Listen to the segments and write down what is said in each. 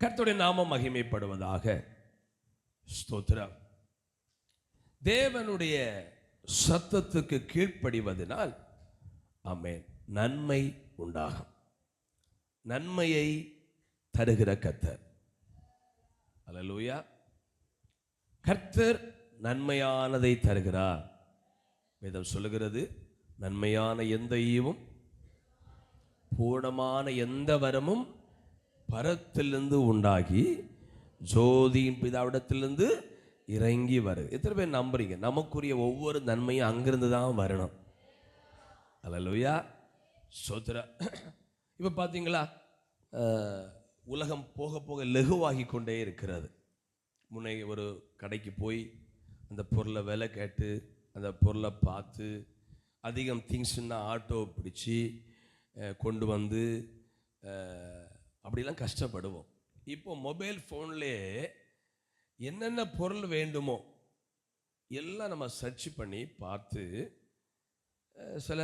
கர்த்தருடைய நாமம் மகிமைப்படுவதாக. ஸ்தோத்திரம். தேவனுடைய சத்தத்துக்கு கீழ்ப்படிவதனால் ஆமென் நன்மை உண்டாகும். நன்மையை தருகிற கர்த்தர். அல்லேலூயா. கர்த்தர் நன்மையானதை தருகிறார். வேதம் சொல்லுகிறது, நன்மையான எந்த ஈவும் பூர்ணமான எந்த வரமும் பரத்திலிருந்து உண்டாகி ஜோதியின் பிதாவிடத்திலிருந்து இறங்கி வருது. எத்தனை பேர் நம்புறீங்க? நமக்குரிய ஒவ்வொரு நன்மையும் அங்கிருந்து தான் வரணும். அல்லேலூயா. சோத்ரா. இப்போ பார்த்தீங்களா, உலகம் போக போக லகுவாகி கொண்டே இருக்கிறது. முன்னே ஒரு கடைக்கு போய் அந்த பொருளை விலை கேட்டு அந்த பொருளை பார்த்து அதிகம் திங்ஸ்ன்னா ஆட்டோ பிடிச்சி கொண்டு வந்து அப்படிலாம் கஷ்டப்படுவோம். இப்போ மொபைல் ஃபோன்லேயே என்னென்ன பொருள் வேண்டுமோ எல்லாம் நம்ம சர்ச் பண்ணி பார்த்து, சில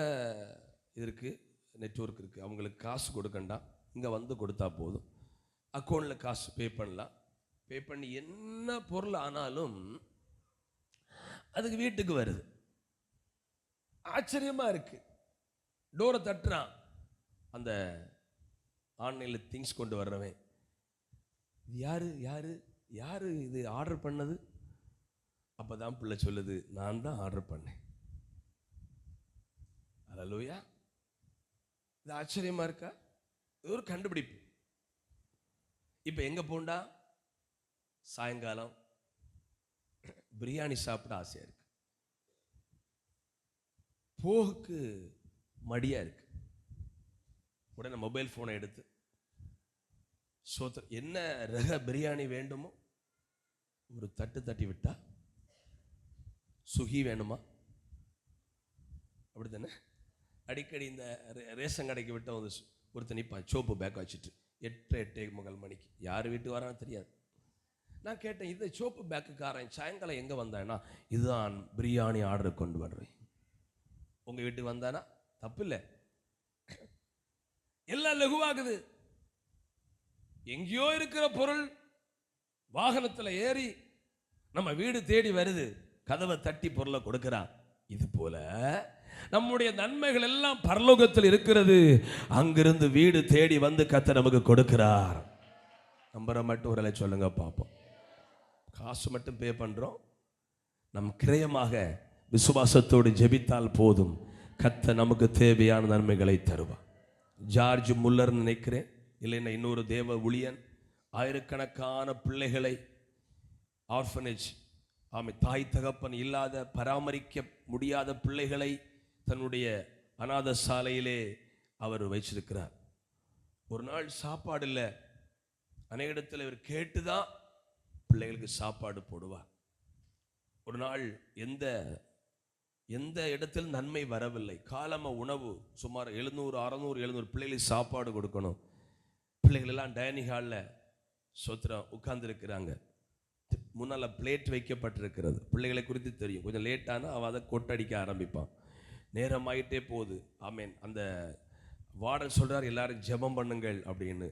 இருக்குது, நெட்வொர்க் இருக்குது, அவங்களுக்கு காசு கொடுக்கண்டா, இங்கே வந்து கொடுத்தா போதும், அக்கௌண்ட்டில் காசு பே பண்ணலாம். பே பண்ணி என்ன பொருள் ஆனாலும் அதுக்கு வீட்டுக்கு வருது. ஆச்சரியமாக இருக்குது. டோரை தட்டுறான் அந்த ஆன்லைனில் திங்ஸ் கொண்டு வர்றவன். இது யாரு யாரு யாரு இது ஆர்டர் பண்ணது? அப்போ தான் பிள்ளை சொல்லுது, நான் தான் ஆர்டர் பண்ணேன். அல்லேலூயா. இது ஆச்சரியமாக இருக்கா? இது ஒரு கண்டுபிடிப்பு. இப்போ எங்கே போண்டா சாயங்காலம் பிரியாணி சாப்பிட ஆசையாக இருக்கு, போகுக்கு மடியாக இருக்கு. உடனே மொபைல் ஃபோனை எடுத்து என்ன ரக பிரியாணி வேண்டுமோ ஒரு தட்டு தட்டி விட்டா, சுகி வேணுமா? அப்படி தானே? அடிக்கடி இந்த ரேஷன் கடைக்கு விட்ட ஒருத்தர் நிற்பான் சோப்பு பேக் வச்சுட்டு 8:30 மணிக்கு. யார் வீட்டுக்கு வரான்னு தெரியாது. நான் கேட்டேன், இது சோப்பு பேக்குக்காரன் சாயங்காலம் எங்கே வந்தானா? இதுதான் பிரியாணி ஆர்டர் கொண்டு வர்றேன். உங்கள் வீட்டுக்கு வந்தானா தப்பு இல்லை. எல்லாம் லகுவாகுது. எங்கேயோ இருக்கிற பொருள் வாகனத்தில் ஏறி நம்ம வீடு தேடி வருது, கதவை தட்டி பொருளை கொடுக்கிறான். இது போல நம்முடைய நன்மைகள் எல்லாம் பரலோகத்தில் இருக்கிறது. அங்கிருந்து வீடு தேடி வந்து கர்த்தர் நமக்கு கொடுக்கிறார். நம்புற மட்டும் ஒரு சொல்லுங்க பார்ப்போம். காசு மட்டும் பே பண்றோம். நம் கிரயமாக விசுவாசத்தோடு ஜெபித்தால் போதும், கர்த்தர் நமக்கு தேவையான நன்மைகளை தருவார். ஜார்ஜ் முல்லர் நினைக்கிறேன், இல்லைன்னா இன்னொரு தேவ ஊழியன், ஆயிரக்கணக்கான பிள்ளைகளை ஆர்ஃபனேஜ், தாய் தகப்பன் இல்லாத பராமரிக்க முடியாத பிள்ளைகளை தன்னுடைய அநாத சாலையிலே அவர் வைச்சிருக்கிறார். ஒரு நாள் சாப்பாடு இல்லை, அநேக இடத்துல இவர் கேட்டுதான் பிள்ளைகளுக்கு சாப்பாடு போடுவார். ஒரு நாள் எந்த இடத்தில் நன்மை வரவில்லை, காலம உணவு சுமார் 700-600 பிள்ளைகளுக்கு சாப்பாடு கொடுக்கணும். பிள்ளைகள் எல்லாம் டைனிங் ஹாலில் சொத்திரம் உட்கார்ந்து இருக்கிறாங்க. முன்னால் பிளேட் வைக்கப்பட்டிருக்கிறது. பிள்ளைகளை குறித்து தெரியும், கொஞ்சம் லேட்டானா அவன் அதை கொட்டடிக்க ஆரம்பிப்பான். நேரம் ஆகிட்டே போகுது. ஆமேன். அந்த வார்டன் சொல்கிறார், எல்லாரும் ஜெபம் பண்ணுங்கள் அப்படின்னு.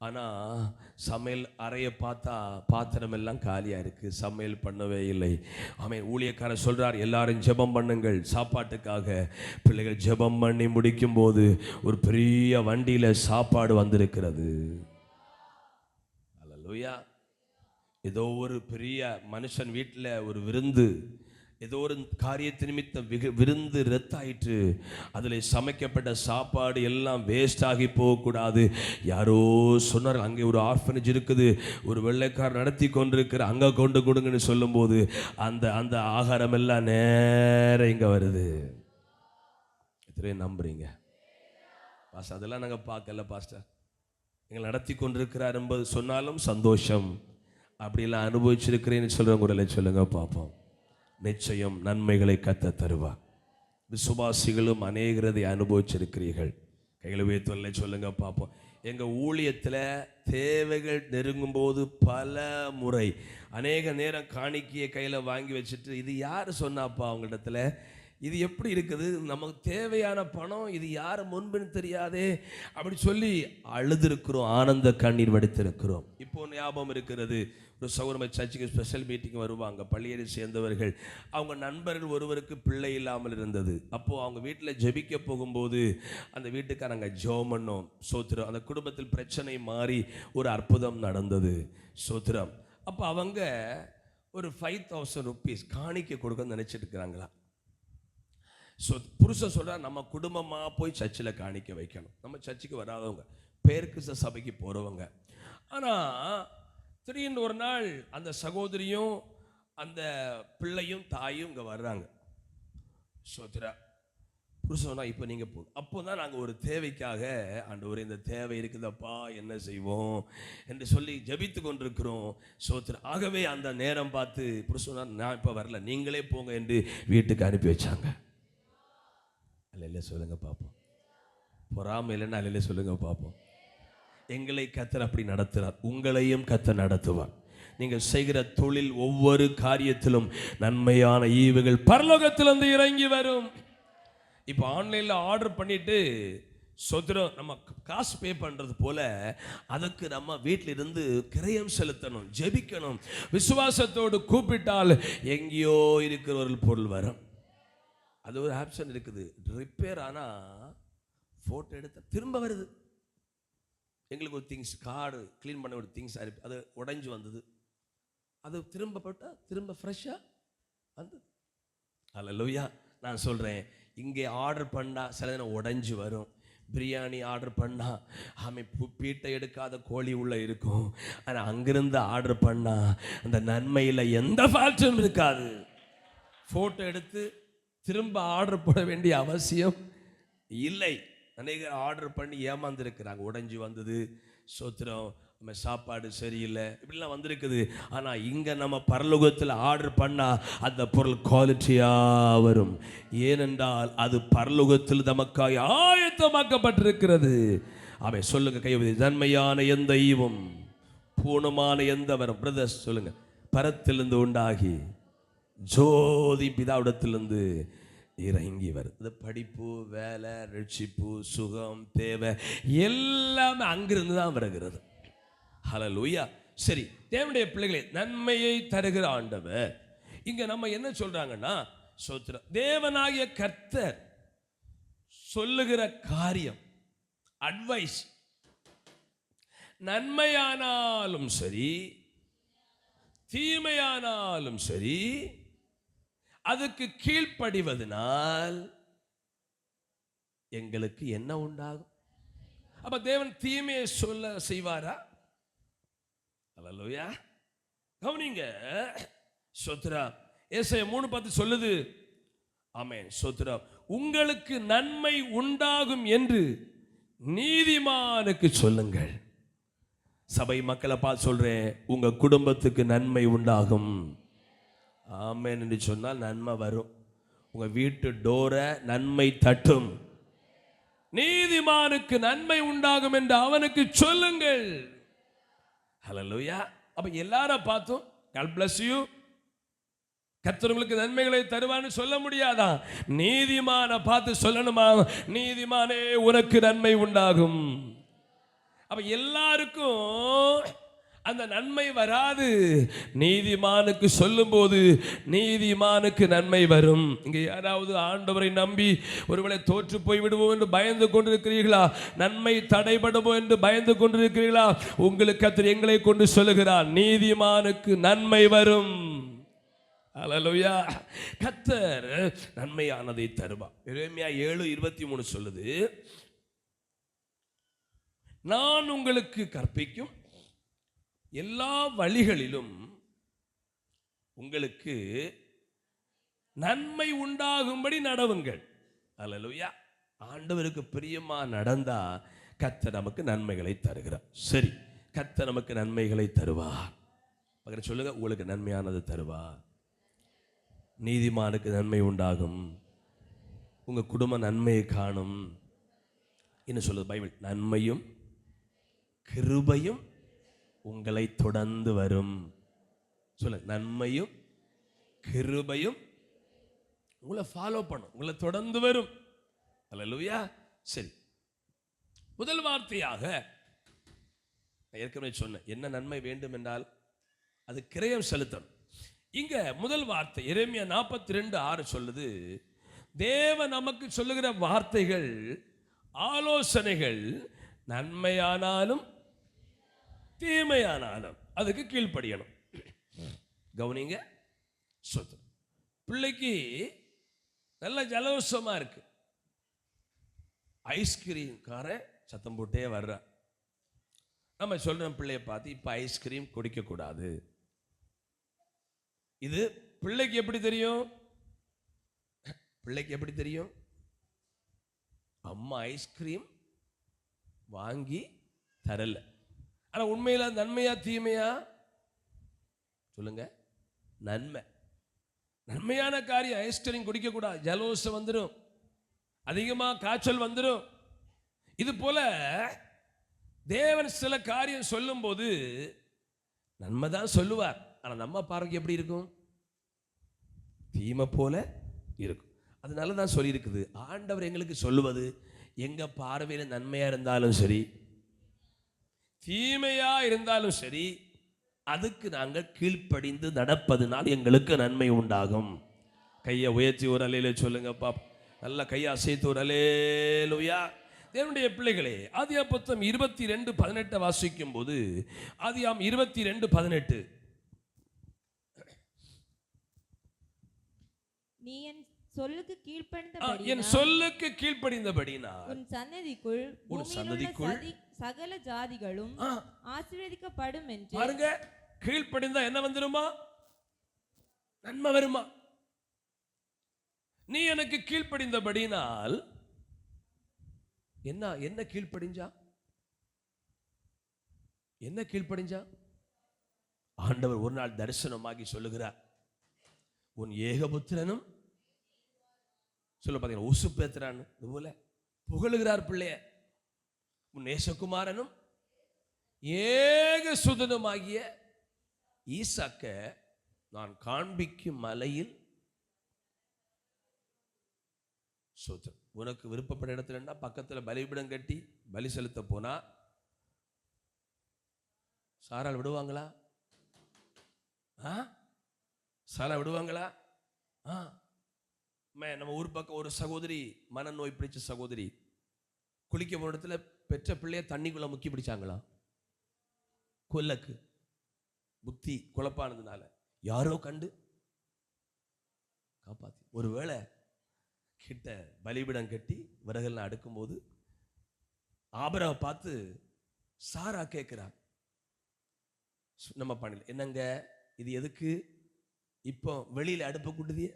ஆனால் சமையல் அறையை பார்த்தா பாத்திரம் எல்லாம் காலியாக இருக்குது, சமையல் பண்ணவே இல்லை. ஆமேன். ஊழியக்காரர் சொல்கிறார், எல்லாரும் ஜெபம் பண்ணுங்கள் சாப்பாட்டுக்காக. பிள்ளைகள் ஜெபம் பண்ணி முடிக்கும் போது ஒரு பெரிய வண்டியில் சாப்பாடு வந்திருக்கிறது. அல்லேலூயா. ஏதோ ஒரு பெரிய மனுஷன் வீட்டில் ஒரு விருந்து, ஏதோ ஒரு காரியத்து நிமித்தம் விருந்து ரத்தாயிற்று. அதில் சமைக்கப்பட்ட சாப்பாடு எல்லாம் வேஸ்ட் ஆகி போகக்கூடாது. யாரோ சொன்னார், அங்கே ஒரு ஆர்ஃபனேஜ் இருக்குது, ஒரு வெள்ளைக்காரர் நடத்தி கொண்டிருக்கிற, அங்கே கொண்டு கொடுங்கன்னு சொல்லும்போது அந்த ஆகாரம் எல்லாம் நேரம் இங்கே வருது. எத்தனை நம்புறீங்க பாஸ்டர்? அதெல்லாம் நாங்கள் பார்க்கல பாஸ்டர், எங்களை நடத்தி கொண்டிருக்கிறார் என்பது சொன்னாலும் சந்தோஷம். அப்படிலாம் அனுபவிச்சிருக்கிறேன்னு சொல்கிறவங்க கூட சொல்லுங்க பார்ப்போம். நிச்சயம் நன்மைகளை கர்த்தர் தருவார். விசுவாசிகளும் அநேகரதை அனுபவிச்சிருக்கிறீர்கள். கையில் உயர்த்தி சொல்லுங்க பார்ப்போம். எங்கள் ஊழியத்தில் தேவைகள் நெருங்கும் போது பல முறை அநேக நேரம் காணிக்கையை கையில் வாங்கி வச்சுட்டு, இது யார் சொன்னாப்பா அவங்களிடத்துல, இது எப்படி இருக்குது, நமக்கு தேவையான பணம், இது யார் முன்புன்னு தெரியாதே அப்படி சொல்லி அழுதுருக்கிறோம், ஆனந்த கண்ணீர் வடித்திருக்கிறோம். இப்போ ஞாபகம் இருக்கிறது, ஒரு சௌரம சர்ச்சுக்கு ஸ்பெஷல் மீட்டிங் வருவாங்க, பள்ளியை சேர்ந்தவர்கள். அவங்க நண்பர்கள் ஒருவருக்கு பிள்ளை இல்லாமல் இருந்தது. அப்போது அவங்க வீட்டில் ஜெபிக்க போகும்போது அந்த வீட்டுக்காரங்க ஜெபம் பண்ணோம். சோத்திரம். அந்த குடும்பத்தில் பிரச்சனை மாறி ஒரு அற்புதம் நடந்தது. சோத்திரம். அப்போ அவங்க ஒரு 5,000 rupees காணிக்கை கொடுக்க நினைச்சிட்டு இருக்கிறாங்களா. புருஷன் சொல்றா, நம்ம குடும்பமாக போய் சர்ச்சில் காணிக்க வைக்கணும். நம்ம சர்ச்சுக்கு வராதவங்க, பேருக்கு சபைக்கு போகிறவங்க. ஆனால் திடீர்னு ஒரு நாள் அந்த சகோதரியும் அந்த பிள்ளையும் தாயும் இங்கே வர்றாங்க. சோத்ரா. புருஷனா இப்போ நீங்கள் போ. அப்போ தான் நாங்கள் ஒரு தேவைக்காக, ஆண்டவரே இந்த தேவை இருக்குதப்பா, என்ன செய்வோம் என்று சொல்லி ஜெபித்து கொண்டிருக்கிறோம். சோத்ரா. ஆகவே அந்த நேரம் பார்த்து புருஷனா, நான் இப்போ வரல, நீங்களே போங்க என்று வீட்டுக்கு அனுப்பி வச்சாங்க. அல்ல சொல்லுங்க பார்ப்போம். பொறாமை இல்லைன்னா அல்ல சொல்லுங்க பார்ப்போம். எங்களை கர்த்தர் அப்படி நடத்துகிறார், உங்களையும் கர்த்தர் நடத்துவார். நீங்கள் செய்கிற தொழில் ஒவ்வொரு காரியத்திலும் நன்மையான ஈவுகள் பரலோகத்திலிருந்து இறங்கி வரும். இப்போ ஆன்லைனில் ஆர்டர் பண்ணிட்டு சொத்துறோம், நம்ம காசு பே பண்ணுறது போல அதுக்கு நம்ம வீட்டில் இருந்து கிரயம் செலுத்தணும், ஜெபிக்கணும். விசுவாசத்தோடு கூப்பிட்டால் எங்கேயோ இருக்கிற ஒரு பொருள் வரும். அது ஒரு ஆப்ஷன் இருக்குது. ரிப்பேர் ஆனால் ஃபோட்டோ எடுத்து திரும்ப வருது. எங்களுக்கு ஒரு திங்ஸ் கார்டு க்ளீன் பண்ண ஒரு திங்ஸ் அது உடைஞ்சு வந்தது, அது திரும்ப போட்டால் திரும்ப ஃப்ரெஷ்ஷாக வந்தது. அல்லேலூயா. நான் சொல்கிறேன், இங்கே ஆர்டர் பண்ணால் சில நேரம் உடைஞ்சு வரும். பிரியாணி ஆர்டர் பண்ணால் பீட்டை எடுக்காத கோழி உள்ளே இருக்கும். ஆனால் அங்கிருந்து ஆர்டர் பண்ணால் அந்த நன்மையில் எந்த ஃபால்ட்டும் இருக்காது. ஃபோட்டோ எடுத்து திரும்ப ஆர்டர் போட வேண்டிய அவசியம் இல்லை. அநேக ஆர்டர் பண்ணி ஏமாந்துருக்கிறாங்க, உடைஞ்சி வந்தது. சோத்திரம். நம்ம சாப்பாடு சரியில்லை, இப்படிலாம் வந்திருக்குது. ஆனால் இங்கே நம்ம பரலோகத்தில் ஆர்டர் பண்ணால் அந்த பொருள் குவாலிட்டியாக வரும். ஏனென்றால் அது பரலோகத்தில் நமக்காக ஆயத்தமாக்கப்பட்டிருக்கிறது. அவன் சொல்லுங்க கைவிதி, நன்மையான எந்த ஈவும் பூர்ணமான எந்த வரும் பிரதர்ஸ் சொல்லுங்க, பரத்திலிருந்து உண்டாகி ஜோதி பிதாவிடத்திலிருந்து இறங்கி வருது. இந்த படிப்பு, வேலை, ரட்சிப்பு, சுகம், தேவை எல்லாமே அங்கிருந்து தான் வருகிறது. ஹல்லேலூயா. சரி, தேவனுடைய பிள்ளைகளே, நன்மையை தருகிற ஆண்டவர் இங்க நம்ம என்ன சொல்றாங்கன்னா, சோத்திரம், தேவனாகிய கர்த்தர் சொல்லுகிற காரியம், அட்வைஸ், நன்மையானாலும் சரி தீமையானாலும் சரி, அதுக்கு கீழ்ப்படிவதனால் எங்களுக்கு என்ன உண்டாகும்? அப்ப தேவன் தீமையை சொல்ல செய்வாரா? அல்லேலூயா. கவனிங்க. சோத்ரா. ஏசாயா 3:10 சொல்லுது. ஆமென். சோத்ரா. உங்களுக்கு நன்மை உண்டாகும் என்று நீதிமானுக்கு சொல்லுங்கள். சபை மக்களை பார்த்து சொல்றேன், உங்க குடும்பத்துக்கு நன்மை உண்டாகும். ஆமென் என்று சொன்னால் நன்மை வரும். உங்க வீட்டு டோரை நன்மை தட்டும். நீதிமானுக்கு நன்மை உண்டாகும் என்று அவனுக்கு சொல்லுங்கள். ஹல்லேலூயா. அப்ப எல்லாரும் பார்த்தோம், God bless you, கர்த்தர் உங்களுக்கு நன்மைகளை தருவான்னு சொல்ல முடியாதா? நீதிமான பார்த்து சொல்லணுமா, நீதிமானே உனக்கு நன்மை உண்டாகும். அப்ப எல்லாருக்கும் அந்த நன்மை வராது. நீதிமானுக்கு சொல்லும் போது நீதிமானுக்கு நன்மை வரும். இங்க யாராவது ஆண்டவரை நம்பி ஒருவேளை தோற்று போய் விடுவோம் என்று பயந்து கொண்டிருக்கிறீர்களா? நன்மை தடைபடுமோ என்று பயந்து கொண்டிருக்கிறீர்களா? உங்களுக்கு கர்த்தர் எங்களை கொண்டு சொல்லுகிறார், நீதிமானுக்கு நன்மை வரும். அல்லேலூயா. கர்த்தர் நன்மையானதை தருவார். எரேமியா 7:23 சொல்லுது, நான் உங்களுக்கு கற்பிக்கும் எல்லா வழிகளிலும் உங்களுக்கு நன்மை உண்டாகும்படி நடவுங்கள். அல்லேலூயா. ஆண்டவருக்கு பிரியமா நடந்தா கர்த்தர் நமக்கு நன்மைகளை தருகிறார். சரி, கர்த்தர் நமக்கு நன்மைகளை தருவார். பக்கத்துல சொல்லுங்க, உங்களுக்கு நன்மையானது தருவார். நீதிமானுக்கு நன்மை உண்டாகும். உங்க குடும்ப நன்மையை காணும். என்ன சொல்லுது பைபிள்? நன்மையும் கிருபையும் உங்களை தொடர்ந்து வரும். சொல்லுங்க, நன்மையும் கிருபையும் உங்களை ஃபாலோ பண்ணும், உங்களை தொடர்ந்து வரும். அல்லேலூயா. சரி, முதல் வார்த்தையாக நான் ஏற்கனவே சொன்னேன், என்ன நன்மை வேண்டும் என்றால் அது கிரயம் செலுத்தணும். இங்க முதல் வார்த்தை எரேமியா 42:6 சொல்லுது, தேவன் நமக்கு சொல்லுகிற வார்த்தைகள், ஆலோசனைகள் நன்மையானாலும் தீமையானாலும் அதுக்கு கீழ்ப்படியணும். கவனிங்க. சொத்து பிள்ளைக்கு நல்ல ஜலவசமா இருக்கு, ஐஸ்கிரீம் காரன் சத்தம் போட்டே வர்ற, நம்ம சொல்றோம் பிள்ளைய பார்த்து இப்ப ஐஸ்கிரீம் குடிக்க கூடாது. இது பிள்ளைக்கு எப்படி தெரியும்? பிள்ளைக்கு எப்படி தெரியும்? அம்மா ஐஸ்கிரீம் வாங்கி தரல. ஆனா உண்மையில நன்மையா தீமையா சொல்லுங்க? நன்மை. நன்மையான காரியம். ஐஸ்கிரீம் குடிக்க கூடாது, ஜலதோஷம் வந்துடும், அதிகமா காய்ச்சல் வந்துடும். இது போல தேவன் சில காரியம் சொல்லும் போது நன்மை தான் சொல்லுவார். ஆனா நம்ம பார்வைக்கு எப்படி இருக்கும்? தீமை போல இருக்கும். அதனால தான் சொல்லி இருக்குது, ஆண்டவர் எங்களுக்கு சொல்லுவது எங்க பார்வையில நன்மையா இருந்தாலும் சரி தீமையா இருந்தாலும் சரி அதுக்கு நாங்கள் கீழ்ப்படிந்து நடப்பதனால் எங்களுக்கு நன்மை உண்டாகும். கையை உயர்த்தி ஒரு அலையில சொல்லுங்க பாப், நல்ல கையை அசைத்து ஒரு அலேலுயா. தேவனுடைய பிள்ளைகளே, ஆதியாகமம் புத்தகம் 22:18 வாசிக்கும் போது, ஆதியாகமம் 22:18, நீ என் சொல்லுக்கு கீழ்ப்படிந்தபடியினால், என் சொல்லுக்கு கீழ்ப்படிந்தபடியினால் உன் சன்னதிக்குள் சகல ஜாதிகளும் ஆசீர்வதிக்கப்படும் என்று. பாருங்க, கீழ்ப்படிந்தா என்ன வந்துருமா? நன்மை வருமா? நீ எனக்கு கீழ்ப்படிந்தபடியினால் என்ன என்ன கீழ்ப்படிஞ்சா? என்ன கீழ்ப்படிஞ்சா? ஆண்டவர் ஒரு நாள் தரிசனமாகி சொல்லுகிறார், உன் ஏகபுத்திரனும் சொல்ல பார்த்தீங்கன்னா உசு பேத்துறான்னு போல புகழுகிறார் பிள்ளைய, உன் நேசகுமாரனும் ஏக சுதனுமாகிய ஈசாக்க நான் காண்பிக்கும் மலையில் சோத்திரம். உனக்கு விருப்பப்பட்ட இடத்துல பக்கத்தில் பலிபீடம் கட்டி பலி செலுத்த போனா சாரால் விடுவாங்களா? சாரா விடுவாங்களா? நம்ம ஊர் பக்கம் ஒரு சகோதரி, மனநோய் பிடிச்ச சகோதரி, குளிக்க போன இடத்துல பெற்ற பிள்ளைய தண்ணிக்குள்ள முக்கி பிடிச்சாங்களா? கொல்லக்கு புத்தி குழப்பானதுனால யாரோ கண்டு காப்பாத்தி, ஒருவேளை கிட்ட பலிபீடம் கட்டி விறகெல்லாம் அடுக்கும் போது ஆபிரகாமை பார்த்து சாரா கேட்கிறார், நம்ம பண்ணல என்னங்க இது எதுக்கு? இப்போ வெளியில அடுப்ப கூட்டுதிய,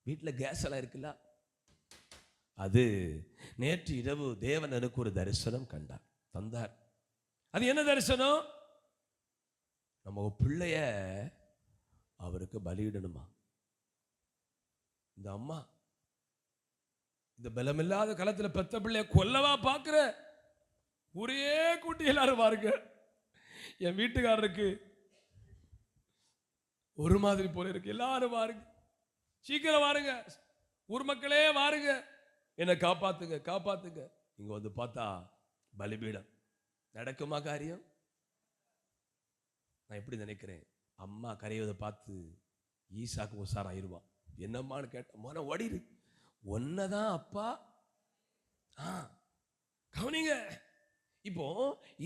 வீட்டில் கேஸ் எல்லாம் இருக்குல்ல. அது நேற்று இரவு தேவன் எனக்கு ஒரு தரிசனம் கண்டார், தந்தார். அது என்ன தரிசனம்? நம்ம பிள்ளைய அவருக்கு பலியிடணுமா. இந்த அம்மா இந்த பலமில்லாத காலத்துல பெத்த பிள்ளைய கொல்லவா பாக்குற? ஒரே கூட்டி எல்லாரும் பாருங்க. என் வீட்டுக்காரருக்கு ஒரு மாதிரி போல இருக்கு, எல்லாரும் பாருங்க, சீக்கிரம் வாருங்க, ஊர் மக்களே வாருங்க, என்னை காப்பாத்துங்க காப்பாத்துங்க. இங்க வந்து பார்த்தா பலிபீடம். நடக்குமா காரியம்? நான் எப்படி நினைக்கிறேன், அம்மா கரையதை பார்த்து ஈசாக்கு உசார் ஆயிடுவான். என்னம்மான்னு கேட்ட மன ஓடிடு, ஒன்னதான் அப்பா. கவனிங்க, இப்போ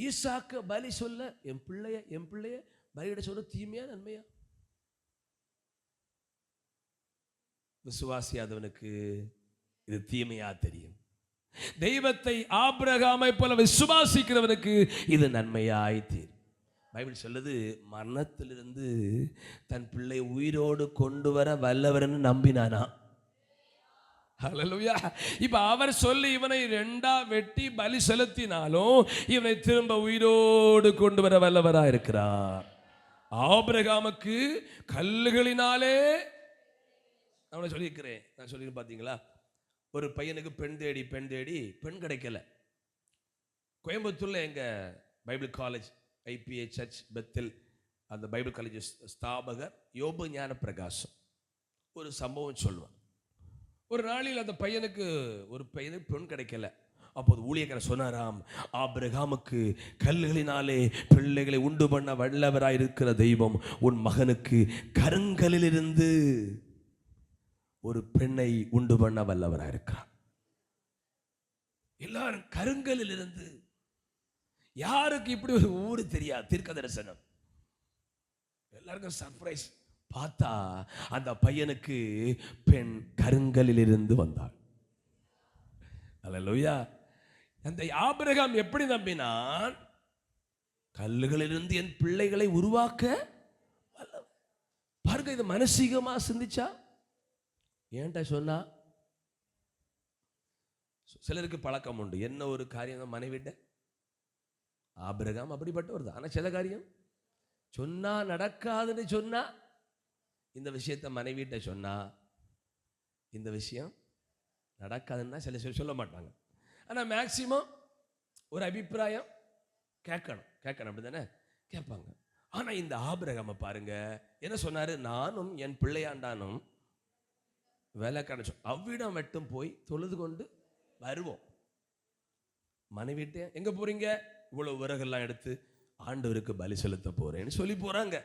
ஈசாக்கு பலி சொல்ல என் பிள்ளைய பலியிட சொல்ல தீமையா நன்மையா? விசுவாசியாதவனுக்கு இது தீமையா தெரியும். தெய்வத்தை ஆபிரகாமை போல விசுவாசிக்கிறவனுக்கு இது நன்மையாய் தீரும். பைபிள் சொல்லுது, மரணத்திலிருந்து தன் பிள்ளை உயிரோடு கொண்டு வர வல்லவர்னு நம்பினானா. ஹல்லேலூயா. இப்ப அவர் சொல்லி இவனை ரெண்டா வெட்டி பலி செலுத்தினாலும் இவனை திரும்ப உயிரோடு கொண்டு வர வல்லவரா இருக்கிறார். ஆபிரகாமுக்கு கல்லுகளினாலே நான் சொல்லியிருக்கிறேன், நான் சொல்லி பார்த்தீங்களா, ஒரு பையனுக்கு பெண் தேடி பெண் கிடைக்கல. கோயம்புத்தூர்ல எங்க பைபிள் காலேஜ் ஐபிஏ சர்ச் பெத்தில் அந்த பைபிள் காலேஜ் ஸ்தாபகர் யோபு ஞான பிரகாசம் ஒரு சம்பவம் சொல்லுவார். ஒரு நாளில் அந்த பையனுக்கு பெண் கிடைக்கல. அப்போது ஊழியக்காரர் சொன்னாராம், ஆபிரகாமுக்கு கல்லுகளினாலே பிள்ளைகளை உண்டு பண்ண வல்லவராயிருக்கிற தெய்வம் உன் மகனுக்கு கருங்கலிலிருந்து ஒரு பெண்ணை உண்டு பண்ண வல்லவராயிருக்கிறார். எல்லாரும் கருங்கலில் இருந்து. யாருக்கு இப்படி ஒரு ஊரு தெரியாது? தீர்க்க தரிசனம். எல்லாருக்கும் சர்ப்ரைஸ். பார்த்தா அந்த பையனுக்கு பெண் கருங்கலில் இருந்து வந்தாள். அல்லேலூயா. அந்த ஆபிரகாம் எப்படி நம்பினான்? கல்லுகளிலிருந்து என் பிள்ளைகளை உருவாக்க வல்லவன். பாருங்க, இது மனசீகமா சிந்திச்சா. ஏன்டா சொன்னா? சிலருக்கு பழக்கம் உண்டு, என்ன ஒரு காரியம் மனைவிட்ட. ஆபிரகாம் அப்படிப்பட்டவர் தான். ஆனால் சில காரியம் சொன்னா நடக்காதுன்னு சொன்னா, இந்த விஷயத்தை மனைவிட்ட சொன்னா இந்த விஷயம் நடக்காதுன்னா சில சொல்ல மாட்டாங்க. ஆனால் மேக்சிமம் ஒரு அபிப்பிராயம் கேட்கணும் அப்படி தானே கேட்பாங்க. ஆனால் இந்த ஆபிரகாமை பாருங்க, என்ன சொன்னாரு? நானும் என் பிள்ளையாண்டானும் வேலைக்கான அவ்விடம் மட்டும் போய் தொழுது கொண்டு வருவோம். மனைவிட்ட எங்க போறீங்க? இவ்வளவு விறகெல்லாம் எடுத்து ஆண்டவருக்கு பலி செலுத்த போறேன்னு சொல்லி போறாங்க.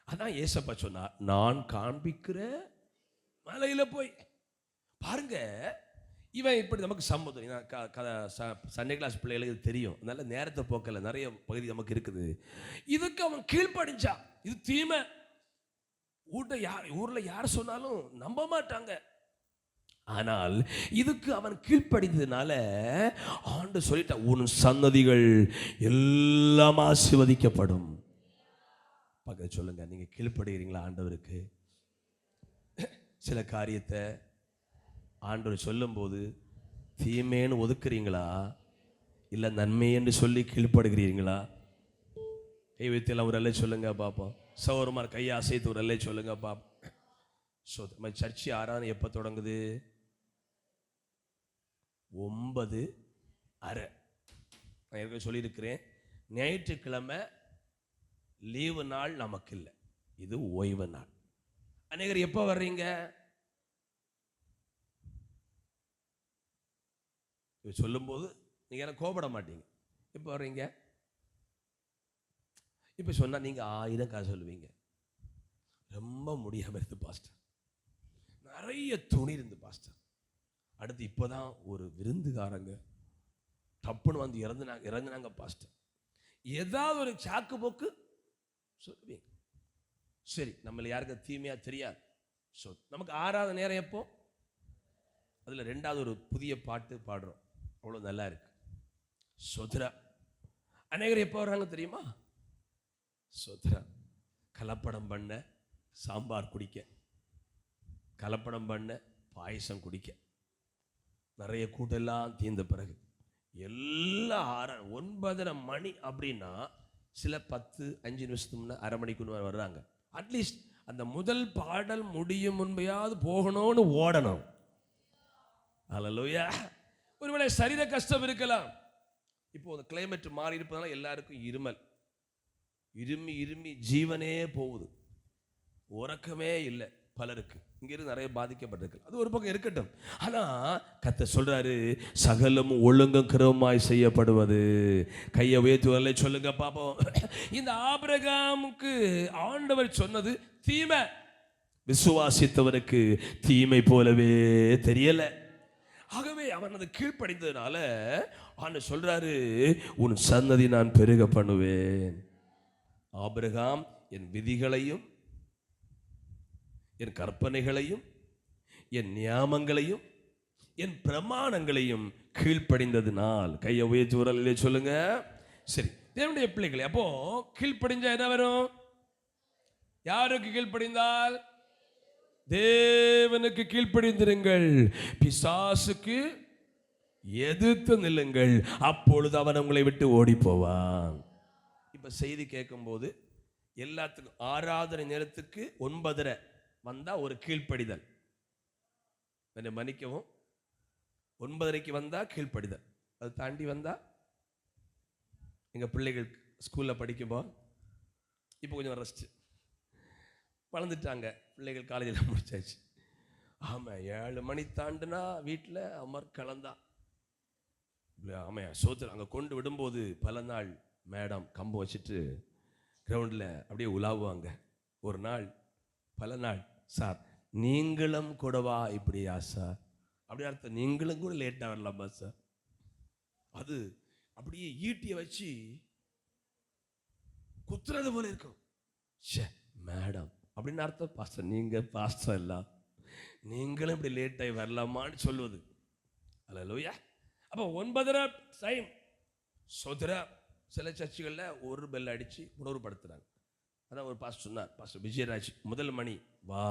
அதான் ஏசப்பா சொன்னார், நான் காண்பிக்கிற மலையில போய் பாருங்க. இவன் இப்படி நமக்கு சம்மதம். சண்டே கிளாஸ் பிள்ளைகளுக்கு தெரியும், அதனால நேரத்தை போக்கல, நிறைய பகுதி நமக்கு இருக்குது. இதுக்கு அவன் கீழ்ப்படிஞ்சா. இது தீமை. ஊர்ல யார் சொன்னாலும் நம்ப மாட்டாங்க. ஆனால் இதுக்கு அவன் கீழ்ப்படிந்ததுனால ஆண்டு சொல்லிட்ட, உன் சந்ததிகள் எல்லாம் ஆசீர்வதிக்கப்படும். பக்கத்துல சொல்லுங்க, நீங்க கீழ்ப்படுகிறீங்களா ஆண்டவருக்கு? சில காரியத்தை ஆண்டவர் சொல்லும் போது தீமைன்னு ஒதுக்குறீங்களா, இல்ல நன்மை என்று சொல்லி கீழ்ப்படுகிறீங்களா? கை வைத்தெல்லாம் ஒரு அல்ல சொல்லுங்க பாப்போம். சௌரமார் கையை அசைத்து ஒரு அல்ல சொல்லுங்க பாப்போம். நம்ம சர்ச்சை ஆராதனை எப்போ தொடங்குது? 9:30. நான் ஏற்கனவே சொல்லியிருக்கிறேன், ஞாயிற்றுக்கிழமை லீவு நாள் நமக்கு இல்லை, இது ஓய்வு நாள். அநேகர் எப்போ வர்றீங்க? சொல்லும்போது நீங்கள் எனக்கு கோபப்பட மாட்டீங்க. எப்போ வர்றீங்க? இப்போ சொன்னால் நீங்கள் 1000 காசு சொல்லுவீங்க. ரொம்ப முடியாமல் இருந்து பாஸ்டர், நிறைய துணி இருந்து பாஸ்டர், அடுத்து இப்போதான் ஒரு விருந்துகாரங்க டப்புன்னு வந்து இறந்துனாங்க பாஸ்டர், ஏதாவது ஒரு சாக்கு போக்கு சொல்லுவீங்க. சரி, நம்மள யாருக்கு தீமையா தெரியாது. நமக்கு 6வது நேரம் எப்போ? அதில் 2வது ஒரு புதிய பாட்டு பாடுறோம், அவ்வளோ நல்லா இருக்கு. சொத்ரா. அநேகர் எப்போ வர்றாங்க தெரியுமா? சொத்ரா. கலப்படம் பண்ண சாம்பார் குடிக்க, கலப்படம் பண்ண பாயசம் குடிக்க, நிறைய கூட்டெல்லாம் தீர்ந்த பிறகு எல்லாம் 9:30 மணி அப்படின்னா சில 10-5 நிமிஷத்துக்கு முன்னே, அரை மணிக்கு முன்னாடி வர்றாங்க. அட்லீஸ்ட் அந்த முதல் பாடல் முடியும் முன்பையாவது போகணும்னு ஓடணும். அல்லேலூயா. ஒருவேளை சரீர கஷ்டம் இருக்கலாம். இப்போ அந்த கிளைமேட் மாறி இருப்பதனால எல்லாருக்கும் இருமல், இருமி ஜீவனே போகுது, உறக்கமே இல்லை பலருக்கு. இங்கிருந்து நிறைய பாதிக்கப்பட்டிருக்கு. அது ஒரு பக்கம் இருக்கட்டும். ஆனா கர்த்தர் சொல்றாரு, சகலம் ஒழுங்கும் கிரமமாய் செய்யப்படுவது. கையை உயர்த்தி சொல்லுங்க பாப்போம். இந்த ஆபிரகாமுக்கு ஆண்டவர் சொன்னது தீமை, விசுவாசித்தவருக்கு தீமை போலவே தெரியல. ஆகவே அவன் அது கீழ்ப்படிந்ததுனால ஆண்டவர் சொல்றாரு, உன் சந்ததி நான் பெருக பண்ணுவேன். ஆபிரகாம் என் விதிகளையும் என் கற்பனைகளையும் என் நியாமங்களையும் என் பிரமாணங்களையும் கீழ்ப்படிந்ததினால். கையை உயர்த்தி உரலிலே சொல்லுங்க. சரி, தேவனுடைய பிள்ளைகளே, அப்போ கீழ்ப்படிஞ்சா என்ன வரும்? யாருக்கு கீழ்ப்படிந்தால்? தேவனுக்கு கீழ்ப்படிந்திருங்கள், பிசாசுக்கு எதிர்த்து நில்லுங்கள், அப்பொழுது அவன் உங்களை விட்டு ஓடி போவான். இப்ப செய்தி கேட்கும் போது எல்லாத்துக்கும் ஆராதனை நேரத்துக்கு 9:30 வந்தா ஒரு கீழ்ப்படிதல். என்னை மன்னிக்கவும், 9:30 வந்தா கீழ்ப்படிதல். அது தாண்டி வந்தா, எங்க பிள்ளைகள் ஸ்கூல்ல படிக்கும்போது இப்போ கொஞ்சம் ரெஸ்ட், வளர்ந்துட்டாங்க பிள்ளைகள், காலேஜில் முடிச்சாச்சு. ஆமாம், 7 மணி தாண்டுனா வீட்டில் அமர் கலந்தா. ஆமையா சோத்திரம். அங்கே கொண்டு விடும்போது பல நாள் மேடம் கம்பு வச்சுட்டு கிரவுண்டில் அப்படியே உலாவுவாங்க. ஒரு நாள் பல நாள், சார் நீங்களும் கூடவா இப்படியா சார்? அப்படி அர்த்தம், நீங்களும் கூட லேட்டாக வரலாமா சார்? அது அப்படியே ஈட்டியை வச்சு குத்துறது போல இருக்கும். ஷே மேடம் அப்படின்னு அர்த்தம். பாஸ்டர் நீங்கள் பாஸ்டர் இல்லை, நீங்களும் இப்படி லேட்டாகி வரலாமான்னு சொல்லுவது. அல்லேலூயா. அப்போ 9:30 டைம் சோதரா. சில சர்ச்சுகளில் ஒரு பெல் அடித்து உணர்வுபடுத்துகிறாங்க. அதான் ஒரு பாஸ்டர் சொன்னார், பாஸ்டர் விஜயராஜ், முதல் மணி வா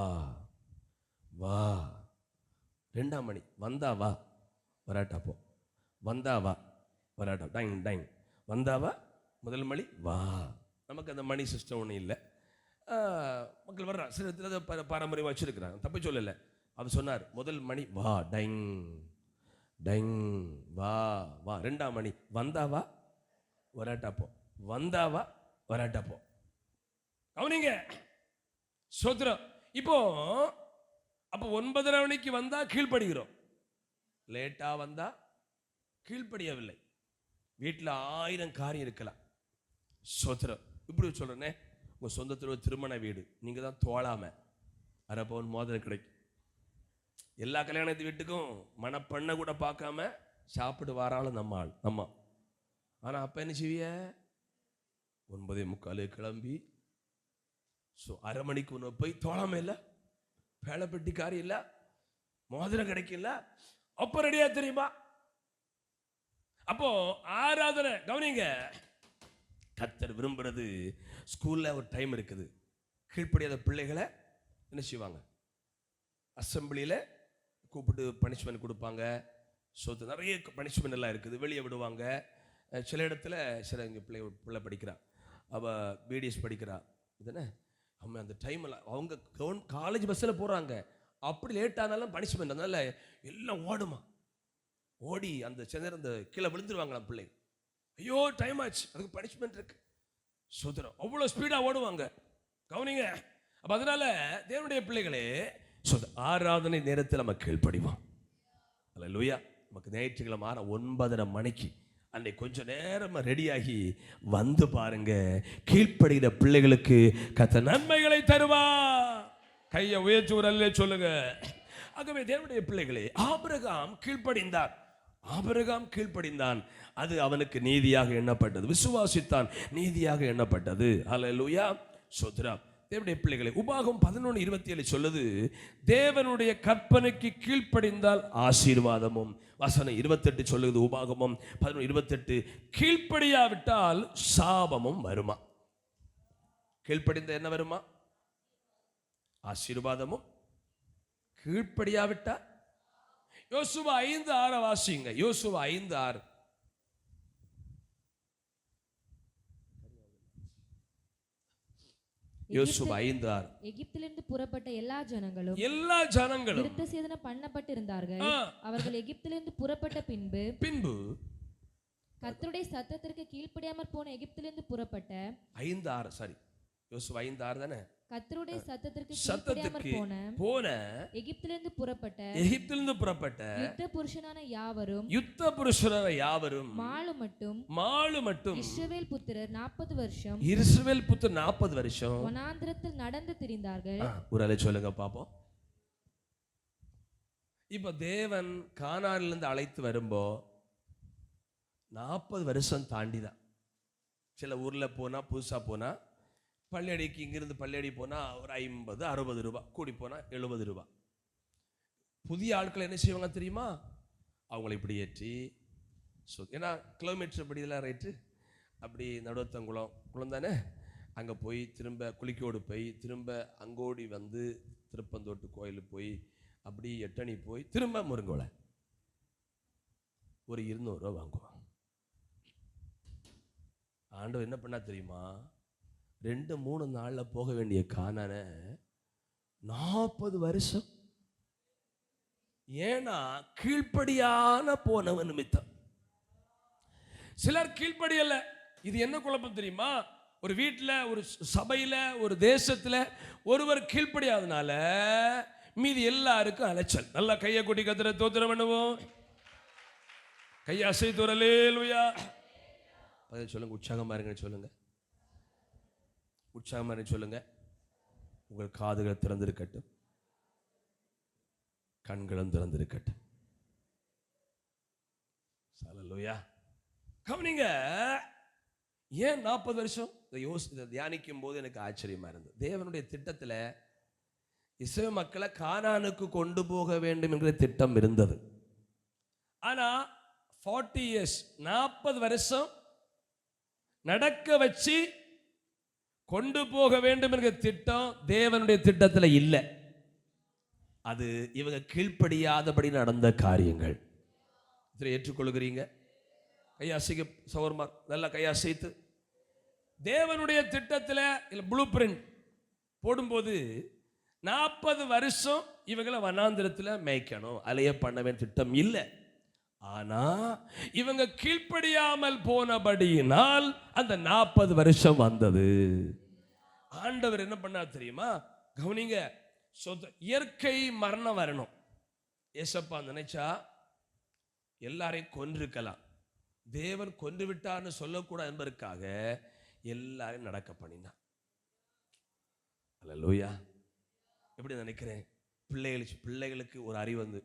வா, 2ஆம் மணி வந்தா வா வராட்டா போ, வந்தா வா வராட்டா டைங் டைங், வந்தா வா, முதல் மணி வா. நமக்கு அந்த மணி சிஸ்டம் ஒன்றும் இல்லை. மக்கள் வர்றாங்க, சில இடத்துல பாரம்பரியமாக வச்சுருக்கிறாங்க, தப்பை சொல்லலை. அவர் சொன்னார் முதல் மணி வா டைங் டைங் வா வா, 2ஆம் மணி வந்தா வா வராட்டா போ, வந்தா வா வராட்டா போ. அவனிங்க சோத்திரம். இப்போ அப்போ 9:30 மணிக்கு வந்தா கீழ்ப்படுகிறோம், லேட்டா வந்தா கீழ்ப்படியவில்லை. வீட்டில் 1000 காரியம் இருக்கலாம். சோத்திரம். இப்படி சொல்றேனே, உங்க சொந்தத்தில் ஒரு திருமண வீடு, நீங்க தான் தோழாம அரை பவுன் மோதிரம் கிடைக்கும். எல்லா கல்யாணத்து வீட்டுக்கும் மனப்பண்ண கூட பார்க்காம சாப்பிட்டு வாராலும் நம்ம ஆள் அம்மா. ஆனால் அப்போ என்ன செய்விய? 9:45 கிளம்பி அரை மணிக்கு ஒன்று போய் தோழாம இல்லை, பேளப்பெட்டி காரியம் இல்லை, மோதிரம் கிடைக்கல, அப்போ ரெடியா தெரியுமா? அப்போ ஆராதனை கவனிங்க. கர்த்தர் விரும்புறது, ஸ்கூல்ல ஒரு டைம் இருக்குது, கீழ்ப்படியாத பிள்ளைகளை என்ன செய்வாங்க? அசம்பிளியில் கூப்பிட்டு பனிஷ்மெண்ட் கொடுப்பாங்க. நிறைய பனிஷ்மெண்ட் எல்லாம் இருக்குது, வெளியே விடுவாங்க. சில இடத்துல சில இங்கே பிள்ளை படிக்கிறா, அவள் பிடிஎஸ் படிக்கிறா, இதுதானே அவங்க அந்த டைமில் அவங்க காலேஜ் பஸ்ஸில் போகிறாங்க. அப்படி லேட் ஆனாலும் பனிஷ்மெண்ட், அதனால எல்லாம் ஓடுமா, ஓடி அந்த சிலர் அந்த கீழே விழுந்துருவாங்களாம் பிள்ளை. ஐயோ டைம் ஆச்சு, அதுக்கு பனிஷ்மெண்ட் இருக்கு. சுதரம் அவ்வளோ ஸ்பீடாக ஓடுவாங்க. கவனிங்க. அப்போ அதனால தேவனுடைய பிள்ளைகளே, ஆராதனை நேரத்தில் நம்ம கீழ்ப்படிவோம். அல்லேலூயா. நமக்கு ஞாயிற்றுக்கிழமை 9:30 மணிக்கு அன்னைக்கு கொஞ்சம் நேரமா ரெடியாகி வந்து பாருங்க. கீழ்ப்படுகிற பிள்ளைகளுக்கு கர்த்தர் நன்மைகளை தருவா. கையை உயர்த்தி ஒரு அல்லே சொல்லுங்க. ஆகவே தேவனுடைய பிள்ளைகளே, ஆபிரகாம் கீழ்ப்படிந்தார். ஆபிரகாம் கீழ்ப்படிந்தான், அது அவனுக்கு நீதியாக எண்ணப்பட்டது. விசுவாசித்தான், நீதியாக எண்ணப்பட்டது. அல்லேலூயா. ஸ்தோத்திரம். தேவனுடைய பிள்ளைகளை, உபாகம் 11:27 சொல்லுது, தேவனுடைய கற்பனைக்கு கீழ்ப்படிந்தால் ஆசீர்வாதமும். வசனம் 28 சொல்லுது, உபாகமும் 11:28, கீழ்ப்படியாவிட்டால் சாபமும் வருமா. கீழ்ப்படிந்த என்ன வருமா? ஆசீர்வாதமும். கீழ்ப்படியாவிட்டால் யோசுவா 5:6 வாசிங்க. யோசுவா 5:6. யோசுவா 5:6. எகிப்திலிருந்து புறப்பட்ட எல்லா ஜனங்களும் விருத்த சேதனம் பண்ணப்பட்டிருந்தார்கள். அவர்கள் எகிப்திலிருந்து புறப்பட்ட பின்பு கர்த்தருடைய சத்தத்திற்கு கீழ்ப்படியாமற் போன எகிப்திலிருந்து புறப்பட்ட 5:6 சாரி யோசுவா 5:6 தானே. கர்த்தருடைய சத்தத்திற்கு கீழ்ப்படியாமற் போன எகிப்திலிருந்து புறப்பட்ட யுத்த புருஷனான யாவரும் மாலு மட்டும் இஸ்ரவேல் புத்திரர் 40 வருஷம் வனாந்திரத்தில் நடந்து திரிந்தார்கள். ஒரு அலை சொல்லுங்க பாப்போம். இப்ப தேவன் கானானிலிருந்து அழைத்து வரும்போ 40 வருஷம் தாண்டிதான். சில ஊர்ல போனா, புதுசா போனா, பள்ளியடிக்கு இங்கிருந்து பள்ளியடி போனால் ஒரு 50-60 ரூபா, கூடி போனால் 70 ரூபா. புதிய ஆட்கள் என்ன செய்வாங்க தெரியுமா? அவங்கள இப்படி ஏற்றி, ஏன்னா கிலோமீட்டர் படியெல்லாம் ரேட்டு, அப்படி நடுவத்தங்குளம் தானே, அங்கே போய் திரும்ப குளிக்கோடு போய் திரும்ப அங்கோடி வந்து திருப்பந்தோட்டு கோயிலுக்கு போய் அப்படி எட்டணி போய் திரும்ப முருங்கோலை ஒரு 200 ரூபா வாங்குவாங்க. ஆண்டவர் என்ன பண்ணா தெரியுமா? 2-3 நாளில் போக வேண்டிய கானான 40 வருஷம். ஏன்னா கீழ்ப்படியான போனவன் நிமித்தம். சிலர் கீழ்ப்படியல. இது என்ன குழப்பம் தெரியுமா? ஒரு வீட்டில், ஒரு சபையில், ஒரு தேசத்தில் ஒருவர் கீழ்ப்படியாதனால மீதி எல்லாருக்கும் அலைச்சல். நல்லா கையை கொட்டி கத்திர தோத்திரம் பண்ணுவோம். கையாசைத்து ஒரு அல்லேலூயா சொல்லுங்க. உற்சாகமா இருங்கன்னு சொல்லுங்க. உற்சாகமா இருங்க சொல்லுங்க. உங்கள் காதுகள் திறந்திருக்கட்டும், கண்களும் திறந்திருக்கட்டும். அல்லேலூயா. கவனிங்க, ஏன் 40 வருஷம்? இதை தியானிக்கும் போது எனக்கு ஆச்சரியமா இருந்தது. தேவனுடைய திட்டத்துல இஸ்ரவேல் மக்களை கானானுக்கு கொண்டு போக வேண்டும் என்கிற திட்டம் இருந்தது. ஆனா 40 இயர்ஸ், 40 வருஷம் நடக்க வச்சு கொண்டு போக வேண்டும் என்கிற திட்டம் தேவனுடைய திட்டத்துல இல்லை. அது இவங்க கீழ்ப்படியாதபடி நடந்த காரியங்கள். இதை ஏற்றுக்கொள்கிறீங்க? கையாசிக்க சௌர்மார் நல்லா கையாசித்து தேவனுடைய திட்டத்தில் இல்லை ப்ளூ பிரிண்ட் போடும்போது 40 வருஷம் இவங்களை வனாந்திரத்தில் மேய்க்கணும், அலைய பண்ணவே திட்டம் இல்லை. ஆனா இவங்க கீழ்ப்படியாமல் போனபடியினால் அந்த 40 வருஷம் வந்தது. ஆண்டவர் என்ன பண்ணார் தெரியுமா? கவனிங்க, இயற்கை மரணம் வரணும். ஏசப்பா நினைச்சா எல்லாரையும் கொன்றிருக்கலாம். தேவன் கொன்று விட்டார்னு சொல்லக்கூடாது என்பதற்காக எல்லாரையும் நடக்க பண்ணினார். அல்லேலூயா. எப்படி நினைக்கிறேன், பிள்ளைகளுக்கு ஒரு அறிவு வந்து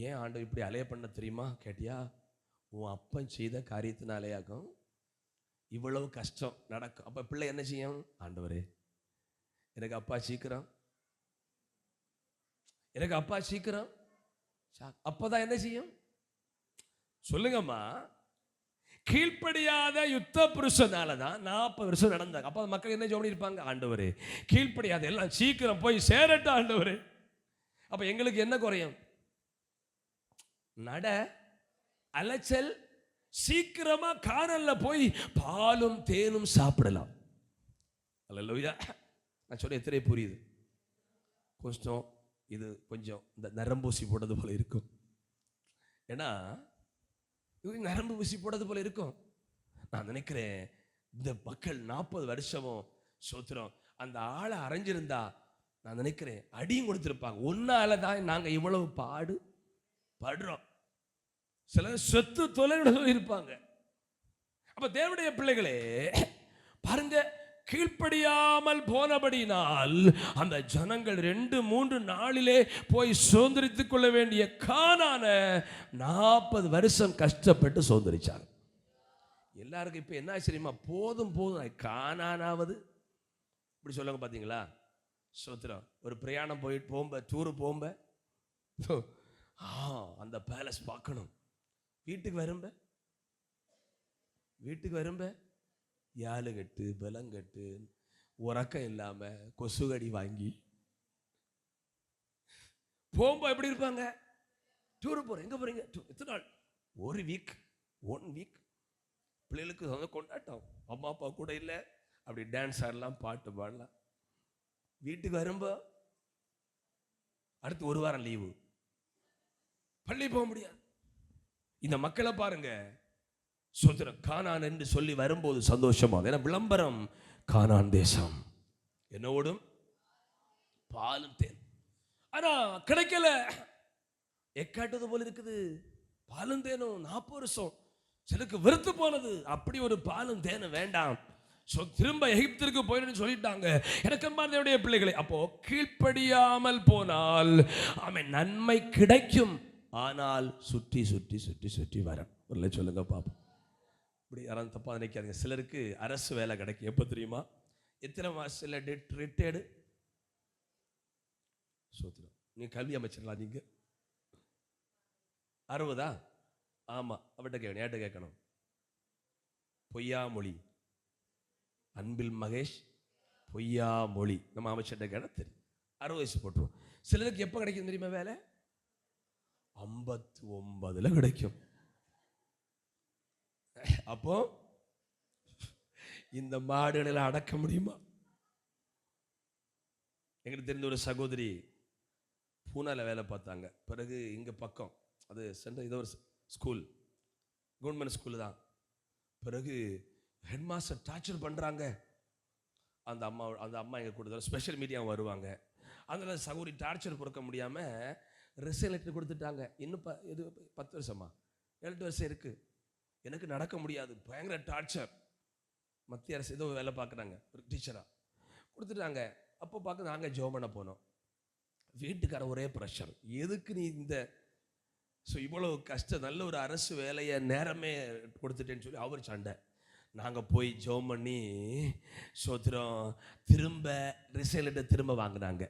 ஏன் ஆண்டவர் இப்படி அலைய பண்ண தெரியுமா கேட்டியா? உன் அப்பன் செய்த காரியத்தினாலேயாகும் இவ்வளவு கஷ்டம் நடக்கும். அப்ப பிள்ளை என்ன செய்யும்? ஆண்டவரே எனக்கு அப்பா சீக்கிரம், எனக்கு அப்பா சீக்கிரம். அப்பதான் என்ன செய்யும் சொல்லுங்கம்மா? கீழ்ப்படியாத யுத்த புருஷனாலதான் 40 வருஷம் நடந்தாங்க. அப்ப மக்கள் என்ன சொல்லி இருப்பாங்க? ஆண்டவரே கீழ்ப்படியாத எல்லாம் சீக்கிரம் போய் சேரட்டும் ஆண்டவரே. அப்ப எங்களுக்கு என்ன குறையும்? நட அலைச்சல், சீக்கிரமா கானல்ல போய் பாலும் தேனும் சாப்பிடலாம். அல்லேலூயா. நான் சொல்ல எத்தனை புரியுது? கொஞ்சம் இது கொஞ்சம் இந்த நரம்பூசி போடுறது போல இருக்கும். ஏன்னா நரம்பு ஊசி போடுறது போல இருக்கும். நான் நினைக்கிறேன் இந்த மக்கள் 40 வருஷமும் சோத்திரம் அந்த ஆளை அரைஞ்சிருந்தா நான் நினைக்கிறேன் அடியும் கொடுத்திருப்பாங்க. ஒன்னால தான் நாங்க இவ்வளவு படுறோம். சிலர் செத்து தொலைவிட இருப்பாங்க. அப்ப தேவனுடைய பிள்ளைகளே பாருங்க, கீழ்ப்படியாமல் போனபடினால் அந்த ஜனங்கள் 2-3 நாளிலே போய் சுதந்திரித்துக் கொள்ள வேண்டிய கானான 40 வருஷம் கஷ்டப்பட்டு சுதந்திரிச்சாங்க. எல்லாருக்கும் இப்ப என்ன ஆச்சரியமா, போதும் கானானாவது இப்படி சொல்லுங்க பாத்தீங்களா? சோத்திரம். ஒரு பிரயாணம் போகும்ப டூரு போகும்ப அந்த பேலஸ் பார்க்கணும். வீட்டுக்கு வரும்ப யாழுகட்டு பலங்கட்டு உறக்கம் இல்லாம கொசுகடி வாங்கி போகும்போது எப்படி இருப்பாங்க? டூர் போறேன். எங்க போறீங்க? எத்தனை நாள்? ஒரு வீக், 1 வீக். பிள்ளைகளுக்கு வந்து கொண்டாட்டம், அம்மா அப்பா கூட இல்லை, அப்படி டான்ஸ் ஆடலாம், பாட்டு பாடலாம். வீட்டுக்கு வரும்போ அடுத்து 1 வாரம் லீவு, பள்ளி போக முடியாது. இந்த மக்களை பாருங்க, சோதரம் கானான் என்று சொல்லி வரும்போது சந்தோஷமா, ஏன்னா விளம்பரம் கானான் தேசம் என்னோடும் பாலும் தேன். ஆனா கிடைக்கல, எக்காட்டுவது போல இருக்குது. பாலும் தேனும் 40 வருஷம் சிலருக்கு வெறுத்து போனது. அப்படி ஒரு பாலும் தேனும் வேண்டாம், திரும்ப எகிப்திற்கு போயிடுன்னு சொல்லிட்டாங்க. எனக்கு அன்பார்ந்தவருடைய பிள்ளைகளை, அப்போ கீழ்ப்படியாமல் போனால் அவன் நன்மை கிடைக்கும், ஆனால் சுற்றி சுற்றி சுற்றி சுற்றி வரும். ஒரு சொல்லுங்க பாப்போம். இப்படி யாராவது தப்பா நினைக்காதீங்க. சிலருக்கு அரசு வேலை கிடைக்கும். எப்போ தெரியுமா? எத்தனை மாசத்துல ரிட்டையர்டு சோத்திரம். நீ கல்வி அமைச்சிடலாம். நீங்க 60? ஆமா, அவட்ட கேட்கணும். பொய்யா மொழி, அன்பில் மகேஷ் பொய்யா மொழி நம்ம அமைச்சர்கிட்ட கேட்டால் தெரியும். 60 வயசு போட்டுருவோம். சிலருக்கு எப்போ கிடைக்கும் தெரியுமா வேலை? 59 கிடைக்கும். அப்போ இந்த மாடுகளை அடக்க முடியுமா? எங்களுக்கு தெரிந்த ஒரு சகோதரி பூனால வேலை பார்த்தாங்க. பிறகு இங்க பக்கம் அது சென்ட்ரல் ஏதோ ஒரு ஸ்கூல், கவர்மெண்ட் ஸ்கூல் தான். பிறகு ஹெட் மாஸ்டர் டார்ச்சர் பண்றாங்க. அந்த அம்மா எங்க கூட ஸ்பெஷல் மீடியா வருவாங்க. அதனால சகோதரி டார்ச்சர் பொறுக்க முடியாம ரிசைன் லெட்டர் கொடுத்துட்டாங்க. இன்னும் 10 வருஷமா 7 வருஷம் இருக்கு, எனக்கு நடக்க முடியாது, பயங்கர டார்ச்சர். மத்திய அரசு ஏதோ வேலை பார்க்குறாங்க, ஒரு டீச்சராக கொடுத்துட்டாங்க. அப்போ பார்க்க நாங்கள் ஜெபம் பண்ண போனோம். வீட்டுக்கார ஒரே ப்ரெஷர், எதுக்கு நீ இந்த இவ்வளோ கஷ்டம், நல்ல ஒரு அரசு வேலையை நேரமே கொடுத்துட்டேன்னு சொல்லி அவர் சண்டை. நாங்கள் போய் ஜெபம் பண்ணி சோத்திரம் திரும்ப ரிசல்ட்டை திரும்ப வாங்கினாங்க.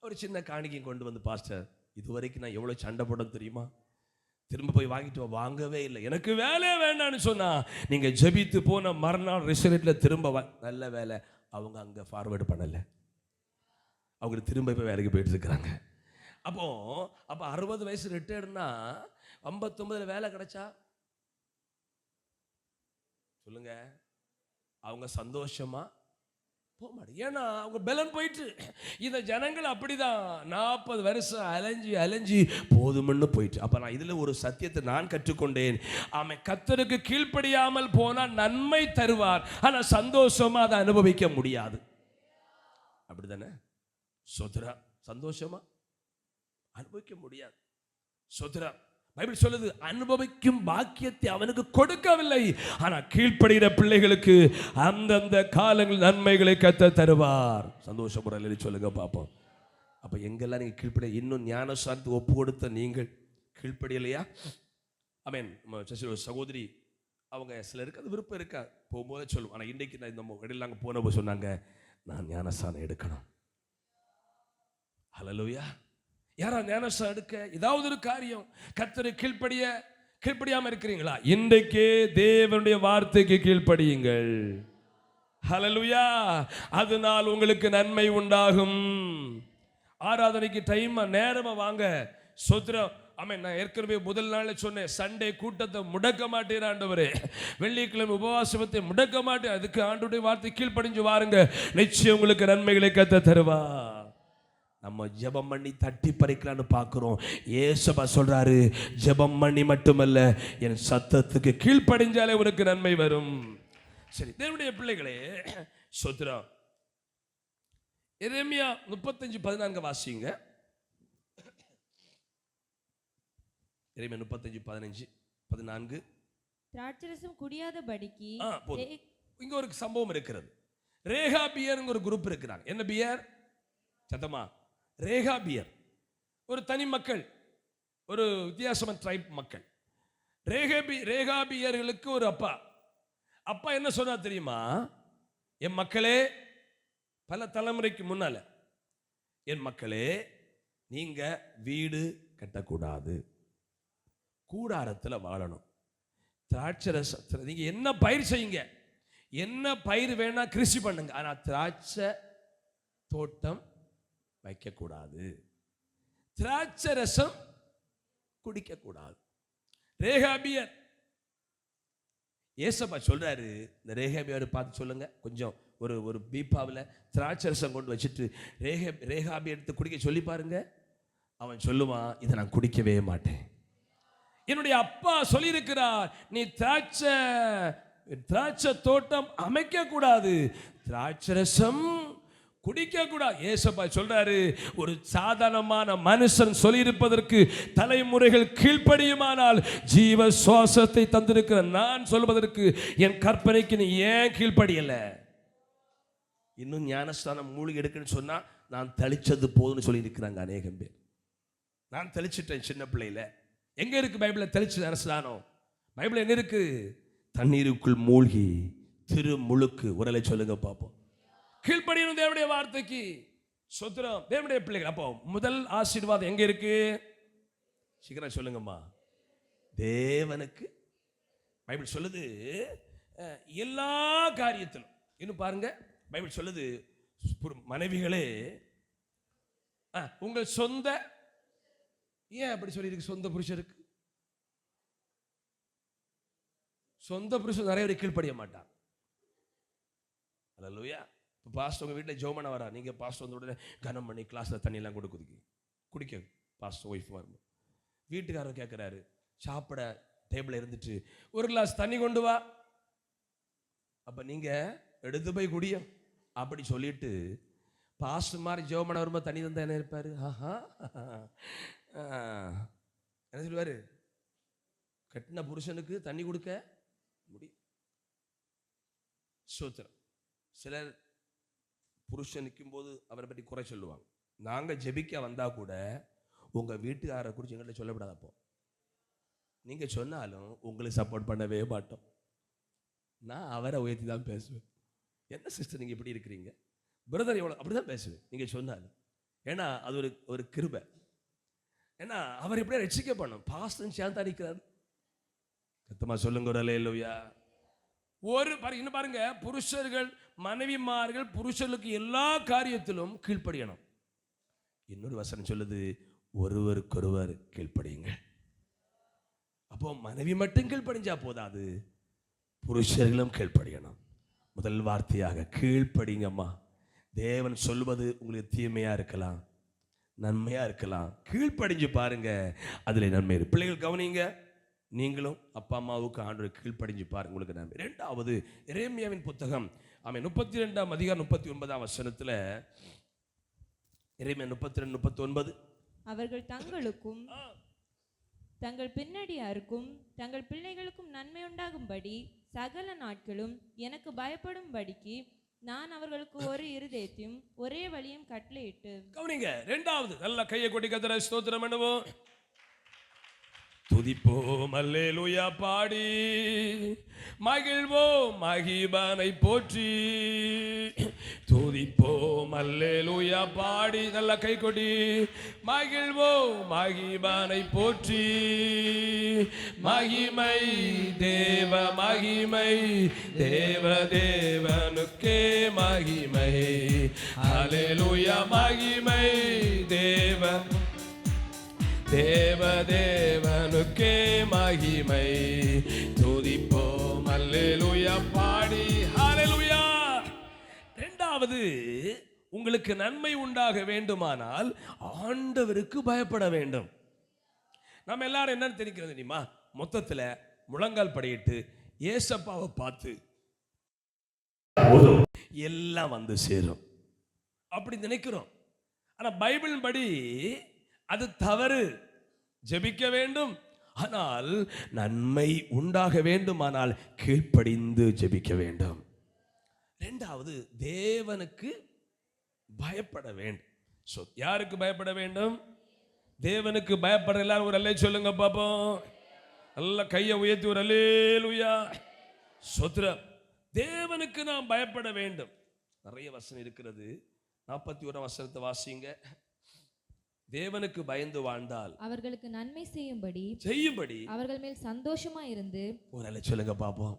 ஒரு சின்ன காணிக்கையும் கொண்டு வந்து, பாஸ்டர் இது வரைக்கும் நான் எவ்வளோ சண்டை போட தெரியுமா, திரும்ப போய் வாங்கிட்டு வாங்கவே இல்லை, எனக்கு வேலையே வேண்டான்னு சொன்னா, நீங்கள் ஜெபித்து போன மறுநாள் ரிசல்ட்டில் திரும்ப நல்ல வேலை அவங்க அங்கே ஃபார்வேர்டு பண்ணலை, அவங்க திரும்ப இப்போ வேலைக்கு போயிட்டு இருக்கிறாங்க. அப்போ 60 வயசு ரிட்டையர்டுனா 59 வேலை கிடைச்சா சொல்லுங்க, அவங்க சந்தோஷமா போக மாட்டேன். ஏன்னா அவங்க பலன் போயிட்டு. இந்த ஜனங்கள் அப்படிதான் 40 வருஷம் அலைஞ்சி அலைஞ்சி போதும்னு போயிட்டு. அப்ப நான் இதுல ஒரு சத்தியத்தை நான் கற்றுக்கொண்டேன். அவன் கர்த்தருக்கு கீழ்ப்படியாமல் போனா நன்மை தருவார், ஆனா சந்தோஷமா அதை அனுபவிக்க முடியாது. அப்படிதானே? சோத்ரா, சந்தோஷமா அனுபவிக்க முடியாது. சோத்ரா, பைபிள் சொல்லுது, அனுபவிக்கும் பாக்கியத்தை அவனுக்கு கொடுக்கவில்லை, ஆனா கீழ்ப்படுகிற பிள்ளைகளுக்கு அந்தந்த காலங்கள் நன்மைகளை கத்த தருவார். சந்தோஷப்படல சொல்லுங்க பாப்போம். அப்ப எங்கெல்லாம் நீங்க கீழ்ப்படி, இன்னும் ஞானசாரத்து ஒப்பு கொடுத்த நீங்கள் கீழ்ப்படியலையா? ஆமென். ஒரு சகோதரி, அவங்க சிலருக்கு அது விருப்பம் இருக்கா, போகும்போதே சொல்லுவோம். ஆனா இன்றைக்கு நான் இந்த இடையில அங்கே போனப்போ சொன்னாங்க, நான் ஞானசாரம் எடுக்கணும். ஹல்லேலூயா. யாரா ஞானசாரம் எடுக்க ஏதாவது ஒரு காரியம் கர்த்தரை கீழ்ப்படியாம இருக்கிறீங்களா? இன்றைக்கே தேவனுடைய வார்த்தைக்கு கீழ்ப்படியுங்கள். ஹல்லேலூயா. அதனால் உங்களுக்கு நன்மை உண்டாகும். ஆராதனைக்கு டைம் நேரமா வாங்க. சோத்ரம். ஆமென். நான் ஏற்கனவே முதல் நாளே சொன்னேன், சண்டே கூட்டத்தை முடக்க மாட்டேன் ஆண்டவரே, வெள்ளிக்கிழமை உபவாசத்தை முடக்க மாட்டேன். அதுக்கு ஆண்டவருடைய வார்த்தை கீழ்ப்படிஞ்சு வாருங்க, நிச்சயம் உங்களுக்கு நன்மைகளை கத்த தருவா. நம்ம ஜெபம் பண்ணி தட்டி பறிக்கலான்னு பார்க்கிறோம். ஏசப்பா சொல்றாரு, ஜெபம் பண்ணி மட்டுமல்ல, என் சத்தத்துக்கு கீழ்ப்படிஞ்சாலே உனக்கு நன்மை வரும். சரி தேவனுடைய பிள்ளைகளே, சோத்ரம். எரேமியா 35:14 வாசிங்க. எரேமியா 35:15-14. திராட்சரசம் குடியாதபடிக்கு இங்க ஒரு சம்பவம் இருக்கிறது. ரேகாபியர் ஒரு குரூப் இருக்கிறாங்க. என்ன பியர்? சத்தமா, ரேகாபியர் ஒரு தனி மக்கள், ஒரு வித்தியாசமான ட்ரைப் மக்கள். ரேகாபியர்களுக்கு ஒரு அப்பா என்ன சொன்னா தெரியுமா? என் மக்களே, பல தலைமுறைக்கு முன்னால, என் மக்களே, நீங்க வீடு கட்டக்கூடாது, கூடாரத்தில் வாழணும், திராட்சை நீங்க என்ன பயிர் செய்யுங்க, என்ன பயிர் வேணா கிருஷி பண்ணுங்க, ஆனா திராட்சை தோட்டம் வைக்கக்கூடாது, திராட்சை ரசம் குடிக்க கூடாது. ரேகாபியர் ஏசப்பா சொல்றாரு, இந்த ரேகாபியரை பார்த்து சொல்லுங்க, கொஞ்சம் ஒரு பீப்பாவில் திராட்சை ரசம் கொண்டு வச்சுட்டு ரேகாபி எடுத்து குடிக்க சொல்லி பாருங்க. அவன் சொல்லுவான், இதை நான் குடிக்கவே மாட்டேன். என்னுடைய அப்பா சொல்லியிருக்கிறார், நீ திராட்சை தோட்டம் அமைக்க கூடாது, திராட்சை ரசம் குடிக்க கூடாது. ஏசப்பா சொல்றாரு, ஒரு சாதாரணமான மனுஷன் சொல்லியிருப்பதற்கு தலைமுறைகள் கீழ்ப்படியுமானால் ஜீவ சுவாசத்தை தந்திருக்கிற நான் சொல்வதற்கு என் கற்பனைக்கு நீ ஏன் கீழ்ப்படியல? இன்னும் ஞானஸ்தானம் மூழ்கி எடுக்குன்னு சொன்னா நான் தெளிச்சது போதுன்னு சொல்லி இருக்கிறாங்க அநேகம் பேர். நான் தெளிச்சிட்டேன் சின்ன பிள்ளையில. எங்க இருக்கு பைபிள்ல தெளிச்சு ஞானஸ்தானம்? பைபிள் என்ன இருக்கு? தண்ணீருக்குள் மூழ்கி திருமுழுக்கு. உடலை சொல்லுங்க பார்ப்போம். கீழ்ப்படியணும் தேவனுடைய வார்த்தைக்கு. சோத்ரம் தேவனுடைய பிள்ளைகள். அப்போ முதல் ஆசீர்வாதம் எங்க இருக்கு? சீக்கிரம் சொல்லுங்கம்மா. தேவனுக்கு. பைபிள் சொல்லுது எல்லா காரியத்திலும். இன்னும் பாருங்க, பைபிள் சொல்லுது, மனைவிகளே உங்கள் சொந்த, ஏன் அப்படி சொல்லியிருக்கு? சொந்த புருஷருக்கு, சொந்த புருஷன் நிறைய பேர் கீழ்ப்படிய மாட்டான். அல்லேலூயா. இப்போ பாஸ்டர் உங்கள் வீட்டில் ஜெபம் வரா, நீங்கள் பாஸ்டர் வந்த உடனே கனம் பண்ணி கிளாஸில் தண்ணியெல்லாம் குடிக்க பாஸ்டர் ஒய்ஃப் வரும்போது வீட்டுக்காரர் கேட்குறாரு, சாப்பிட டேபிளில் இருந்துட்டு ஒரு கிளாஸ் தண்ணி கொண்டு வா, அப்போ நீங்கள் எடுத்து போய் குடியும் அப்படி சொல்லிட்டு பாஸ்டர் மாதிரி ஜெபம் பண்ண வரும்போது தண்ணி தந்தா என்ன இருப்பார்? என்ன சொல்லுவார்? கட்டின புருஷனுக்கு தண்ணி கொடுக்க முடியும். ஸ்தோத்திரம். சிலர் புருஷன் நிற்கும் போது அவரை பற்றி குறை சொல்லுவாங்க. நாங்கள் ஜெபிக்க வந்தா கூட உங்க வீட்டுக்காரரை குறித்து எங்கள்கிட்ட சொல்லப்படாது. அப்போ நீங்க சொன்னாலும் உங்களுக்கு சப்போர்ட் பண்ணவே மாட்டோம். நான் அவரை உயர்த்தி தான் பேசுவேன். என்ன சிஸ்டர் நீங்க இப்படி இருக்கிறீங்க, பிரதர் எவ்வளோ, அப்படிதான் பேசுவேன் நீங்க சொன்னாலும். ஏன்னா அது ஒரு கிருபை. ஏன்னா அவர் எப்படியா ரட்சிக்க பண்ணும். பாஸ்டன் சேர்ந்து அடிக்கிறார். சத்தமா சொல்லுங்க ஒரு அல்லேலூயா. இன்னும் பாருங்க, புருஷர்கள் மனைவிமார்கள் புருஷர்களுக்கு எல்லா காரியத்திலும் கீழ்ப்படியணும். இன்னொரு வசனம் சொல்லுது, ஒருவருக்கொருவர் கீழ்ப்படியுங்க. அப்போ மனைவி மட்டும் கீழ்ப்படிஞ்சா போதாது, புருஷர்களும் கீழ்ப்படியணும். முதல் வார்த்தையாக கீழ்ப்படிங்கம்மா. தேவன் சொல்வது உங்களுக்கு தீமையா இருக்கலாம், நன்மையா இருக்கலாம், கீழ்ப்படிஞ்சு பாருங்க, அதுல நன்மை இருக்கு. பிள்ளைகள் கவனிங்க, நீங்களும் அப்பா அம்மாவுக்கு ஆண்டவரை கீழ்ப்படிஞ்சு பாருங்க, உங்களுக்கு நன்மை. இரண்டாவது, எரேமியாவின் புத்தகம் 32ஆம் அதிகாரம் 39ஆம் வசனத்துல, எரேமியா 32:39, அவர்கள் தங்களுக்கும் தங்கள் பின்னடியாருக்கும் தங்கள் பிள்ளைகளுக்கும் நன்மை உண்டாகும்படி சகல நாட்களும் எனக்கு பயப்படும்படிக்கு நான் அவர்களுக்கு ஒரு இருதயத்தையும் ஒரே வழியும் கட்டளையிட்டு. கவனிங்க, இரண்டாவது, நல்ல கையை கொட்டி கர்த்தரை ஸ்தோத்திரம் பண்ணுவோம். துதிப்போம் அல்லேலூயா பாடி மகிழ்வோம் மகிபனை போற்றி. துதிப்போம் அல்லேலூயா பாடி, நல்ல கை கொடி, மகிழ்வோம் மகிபனை போற்றி. மகிமை தேவ மகிமை, தேவ தேவனுக்கே மகிமை. அல்லேலூயா மகிமை தேவ தேவ தேவனுக்கே மகிமை. துதிப்போம் அல்லேலூயா பாடி. ஹல்லேலூயா. இரண்டாவது, உங்களுக்கு நன்மை உண்டாக வேண்டுமானால் ஆண்டவருக்கு பயப்பட வேண்டும். நம்ம எல்லாரும் என்னன்னு தெரிகிறது தெரியுமா? மொத்தத்துல முழங்கால் படியிட்டு ஏசப்பாவை பார்த்து எல்லாம் வந்து சேரும் அப்படி நினைக்கிறோம். ஆனா பைபிள் படி அது தவறு. ஜெபிக்க வேண்டும், ஆனால் நன்மை உண்டாக வேண்டுமானால் கீழ்ப்படிந்து ஜெபிக்க வேண்டும். இரண்டாவது, தேவனுக்கு பயப்பட வேண்டும். யாருக்கு பயப்பட வேண்டும்? தேவனுக்கு பயப்பட. எல்லாரும் ஒரு அல்லே சொல்லுங்க பாப்போம். நல்ல கையை உயர்த்தி ஒரு அல்லேலூயா. ஸ்தோத்திரம். தேவனுக்கு நாம் பயப்பட வேண்டும். நிறைய வசனம் இருக்கிறது. 41ஆம் வசனத்தை வாசிங்க. தேவனுக்கு பயந்து வாழ்ந்தால் அவர்களுக்கு நன்மை செய்யும்படி அவர்கள் மேல் சந்தோஷமா இருந்து. ஒரு அல்ல சொல்லுங்க பாப்போம்.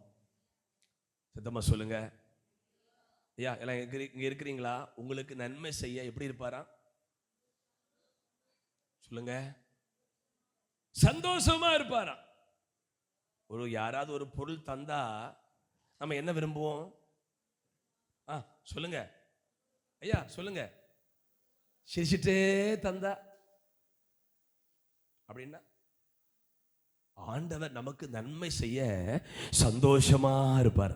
சத்தமா சொல்லுங்க. ஐயா எல்லாம் இங்க இருக்கிறீங்களா? உங்களுக்கு நன்மை செய்ய எப்படி இருப்பாரா? சொல்லுங்க. சந்தோஷமா இருப்பாரா? யாராவது ஒரு பொருள் தந்தா நம்ம என்ன விரும்புவோம்? சொல்லுங்க ஐயா, சொல்லுங்க. சிரிச்சிட்டே தந்தா அப்படின்னா, ஆண்டவர் நமக்கு நன்மை செய்ய சந்தோஷமா இருப்பார்.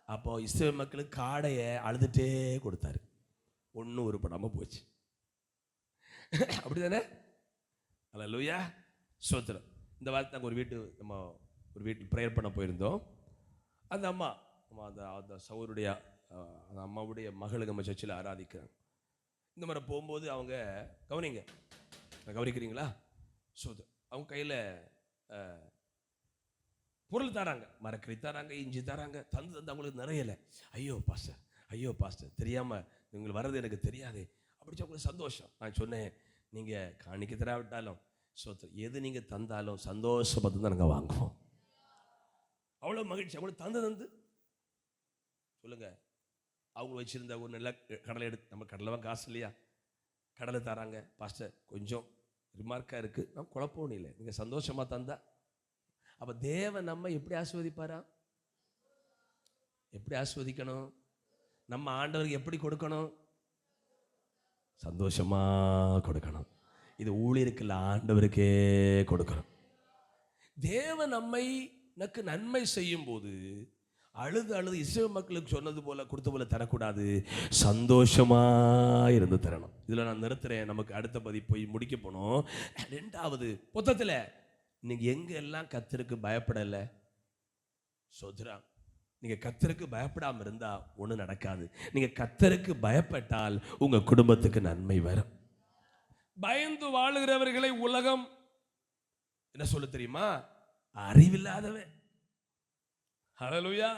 அப்போ இஸ்ரவேல் மக்களுக்கு காடையை அழுதுட்டே கொடுத்தாரு, ஒன்னும் உருப்படாம போச்சு. அப்படிதானே? அல்லேலூயா. ஸ்தோத்திரம். இந்த வாரத்தை நாங்கள் நம்ம ஒரு வீட்டில் ப்ரேயர் பண்ண போயிருந்தோம். அந்த அம்மா அந்த சகோதருடைய அந்த அம்மாவுடைய மகளுக்கு நம்ம சர்ச்சில் ஆராதிக்கிறாங்க. இந்த மாதிரி போகும்போது அவங்க கவனிக்கிறீங்களா? அவங்க கையில் பொருள் தராங்க, மரக்கறி தராங்க, இஞ்சி தராங்க. தந்து அவங்களுக்கு நிறையலை. ஐயோ பாஸ்டர் தெரியாமல் உங்களுக்கு வர்றது எனக்கு தெரியாது அப்படி அவங்களுக்கு சந்தோஷம். நான் சொன்னேன், நீங்கள் காணிக்க தராவிட்டாலும் எது நீங்கள் தந்தாலும் சந்தோஷப்பட்டு தான் நாங்கள் வாங்குவோம். அவ்வளோ மகிழ்ச்சி. அவங்களுக்கு தந்து சொல்லுங்க. அவங்க வச்சிருந்த ஒரு நல்ல கடலை எடுத்து, நம்ம கடலை காசு இல்லையா, கடலை தராங்க. பாஸ்டர் கொஞ்சம் ரிமார்க்காக இருக்குது, நம்ம குழப்பம் இல்லை, நீங்கள் சந்தோஷமாக தந்தா. அப்போ தேவன் நம்ம எப்படி ஆஸ்வதிப்பாரா? எப்படி ஆஸ்வதிக்கணும்? நம்ம ஆண்டவருக்கு எப்படி கொடுக்கணும்? சந்தோஷமா கொடுக்கணும். இது ஊழியருக்குள்ள ஆண்டவருக்கே கொடுக்கணும். தேவன் நம்மை நன்மை செய்யும் போது அழுது இஸ்ரவேல் மக்களுக்கு சொன்னது போல கொடுத்த போல தரக்கூடாது, சந்தோஷமா இருந்து தரணும். இதுல நான் நிறுத்துறேன். நமக்கு அடுத்த பதிவு போய் முடிக்க போனோம். ரெண்டாவது, மொத்தத்தில் நீங்க எங்க எல்லாம் கர்த்தருக்கு பயப்படல சோதரா, நீங்க கர்த்தருக்கு பயப்படாம இருந்தா ஒண்ணு நடக்காது. நீங்க கர்த்தருக்கு பயப்பட்டால் உங்க குடும்பத்துக்கு நன்மை வரும். பயந்து வாழுகிறவர்களை உலகம் என்ன சொல்ல தெரியுமா? அறிவில்லாதவன். ஹல்லேலூயா.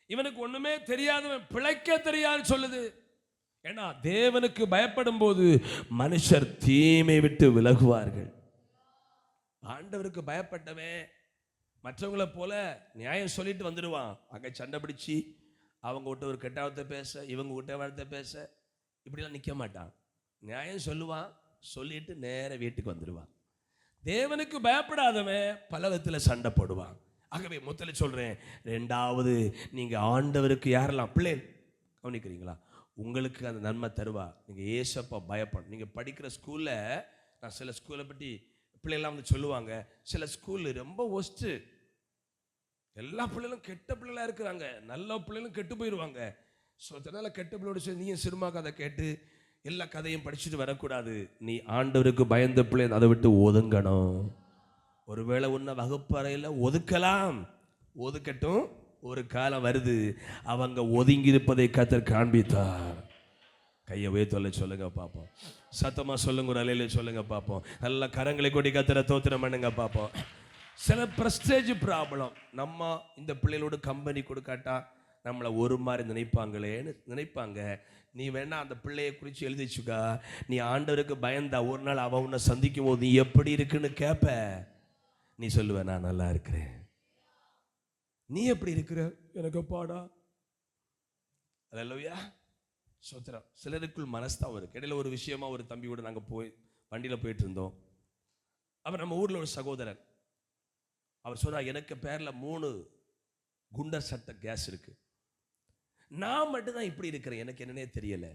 இவனுக்கு ஒண்ணுமே தெரியாதவன், பிழைக்க தெரியாது சொல்லுது. ஏன்னா தேவனுக்கு பயப்படும் போது மனுஷர் தீமை விட்டு விலகுவார்கள். ஆண்டவருக்கு பயப்பட்டவன் மற்றவங்களை போல நியாயம் சொல்லிட்டு வந்துடுவான். அங்கே சண்டை பிடிச்சி அவங்க கிட்ட ஒரு கெட்ட வார்த்தை பேச, இவங்க கிட்ட வார்த்தை பேச, இப்படிலாம் நிற்க மாட்டான். நியாயம் சொல்லுவான், சொல்லிட்டு நேர வீட்டுக்கு வந்துடுவான். தேவனுக்கு பயப்படாதவன் பல விதத்தில் சண்டை போடுவான். ஆகவே முதல்ல சொல்றேன், ரெண்டாவது, நீங்க ஆண்டவருக்கு யாரெல்லாம் பிள்ளை கவனிக்கிறீங்களா, உங்களுக்கு அந்த நன்மை தருவா. நீங்க ஏசப்பா பயப்படும். நீங்க படிக்கிற ஸ்கூல்ல, நான் சில ஸ்கூலை பற்றி பிள்ளைலாம் வந்து சொல்லுவாங்க, சில ஸ்கூல் ரொம்ப ஒஸ்ட்டு, எல்லா பிள்ளைகளும் கெட்ட பிள்ளைகளா இருக்கிறாங்க, நல்ல பிள்ளைகளும் கெட்டு போயிடுவாங்க. ஸோ அதனால கெட்ட பிள்ளையோட சொல்லி நீ சினிமா கதை கேட்டு எல்லா கதையும் படிச்சுட்டு வரக்கூடாது. நீ ஆண்டவருக்கு பயந்த பிள்ளை அதை விட்டு ஒதுங்கணும். ஒருவேளை உன்னை வகுப்பறையில் ஒதுக்கலாம், ஒதுக்கட்டும். ஒரு காலம் வருது அவங்க ஒதுங்கி இருப்பதை கர்த்தர் காண்பித்தார். கையை உயர்த்தல சொல்லுங்க பார்ப்போம். சத்தமா சொல்லுங்க, ஒரு அலையில சொல்லுங்க பார்ப்போம். நல்ல கரங்களை கொடி கர்த்தரை தோத்திரம் பண்ணுங்க பார்ப்போம். சில பிரஸ்டேஜ் ப்ராப்ளம், நம்ம இந்த பிள்ளைகளோட கம்பெனி கொடுக்காட்டா நம்மளை ஒரு மாதிரி நினைப்பாங்களேன்னு நினைப்பாங்க. நீ வேணா அந்த பிள்ளையை குறித்து எழுதி வச்சுக்கா. நீ ஆண்டவருக்கு பயந்தா ஒரு நாள் அவன் உன்னை சந்திக்கும் போது நீ எப்படி இருக்குன்னு கேட்ப. நீ சொல்லுவ, நான் நல்லா இருக்கிறேன். நீ எப்படி இருக்கிற? எனக்கு பாடா. அல்லேலூயா, சோத்திரம். சிலருக்குள் மனஸ்தாபம் இருக்கு. இடையில ஒரு விஷயமா ஒரு தம்பியோட நாங்கள் வண்டியில் போயிட்டு இருந்தோம். அவர் நம்ம ஊரில் ஒரு சகோதரர். அவர் சொன்னார், எனக்கு பேரில் 3 குண்டர் சட்ட கேஸ் இருக்கு, நான் மட்டும்தான் இப்படி இருக்கிறேன், எனக்கு என்னன்னே தெரியல.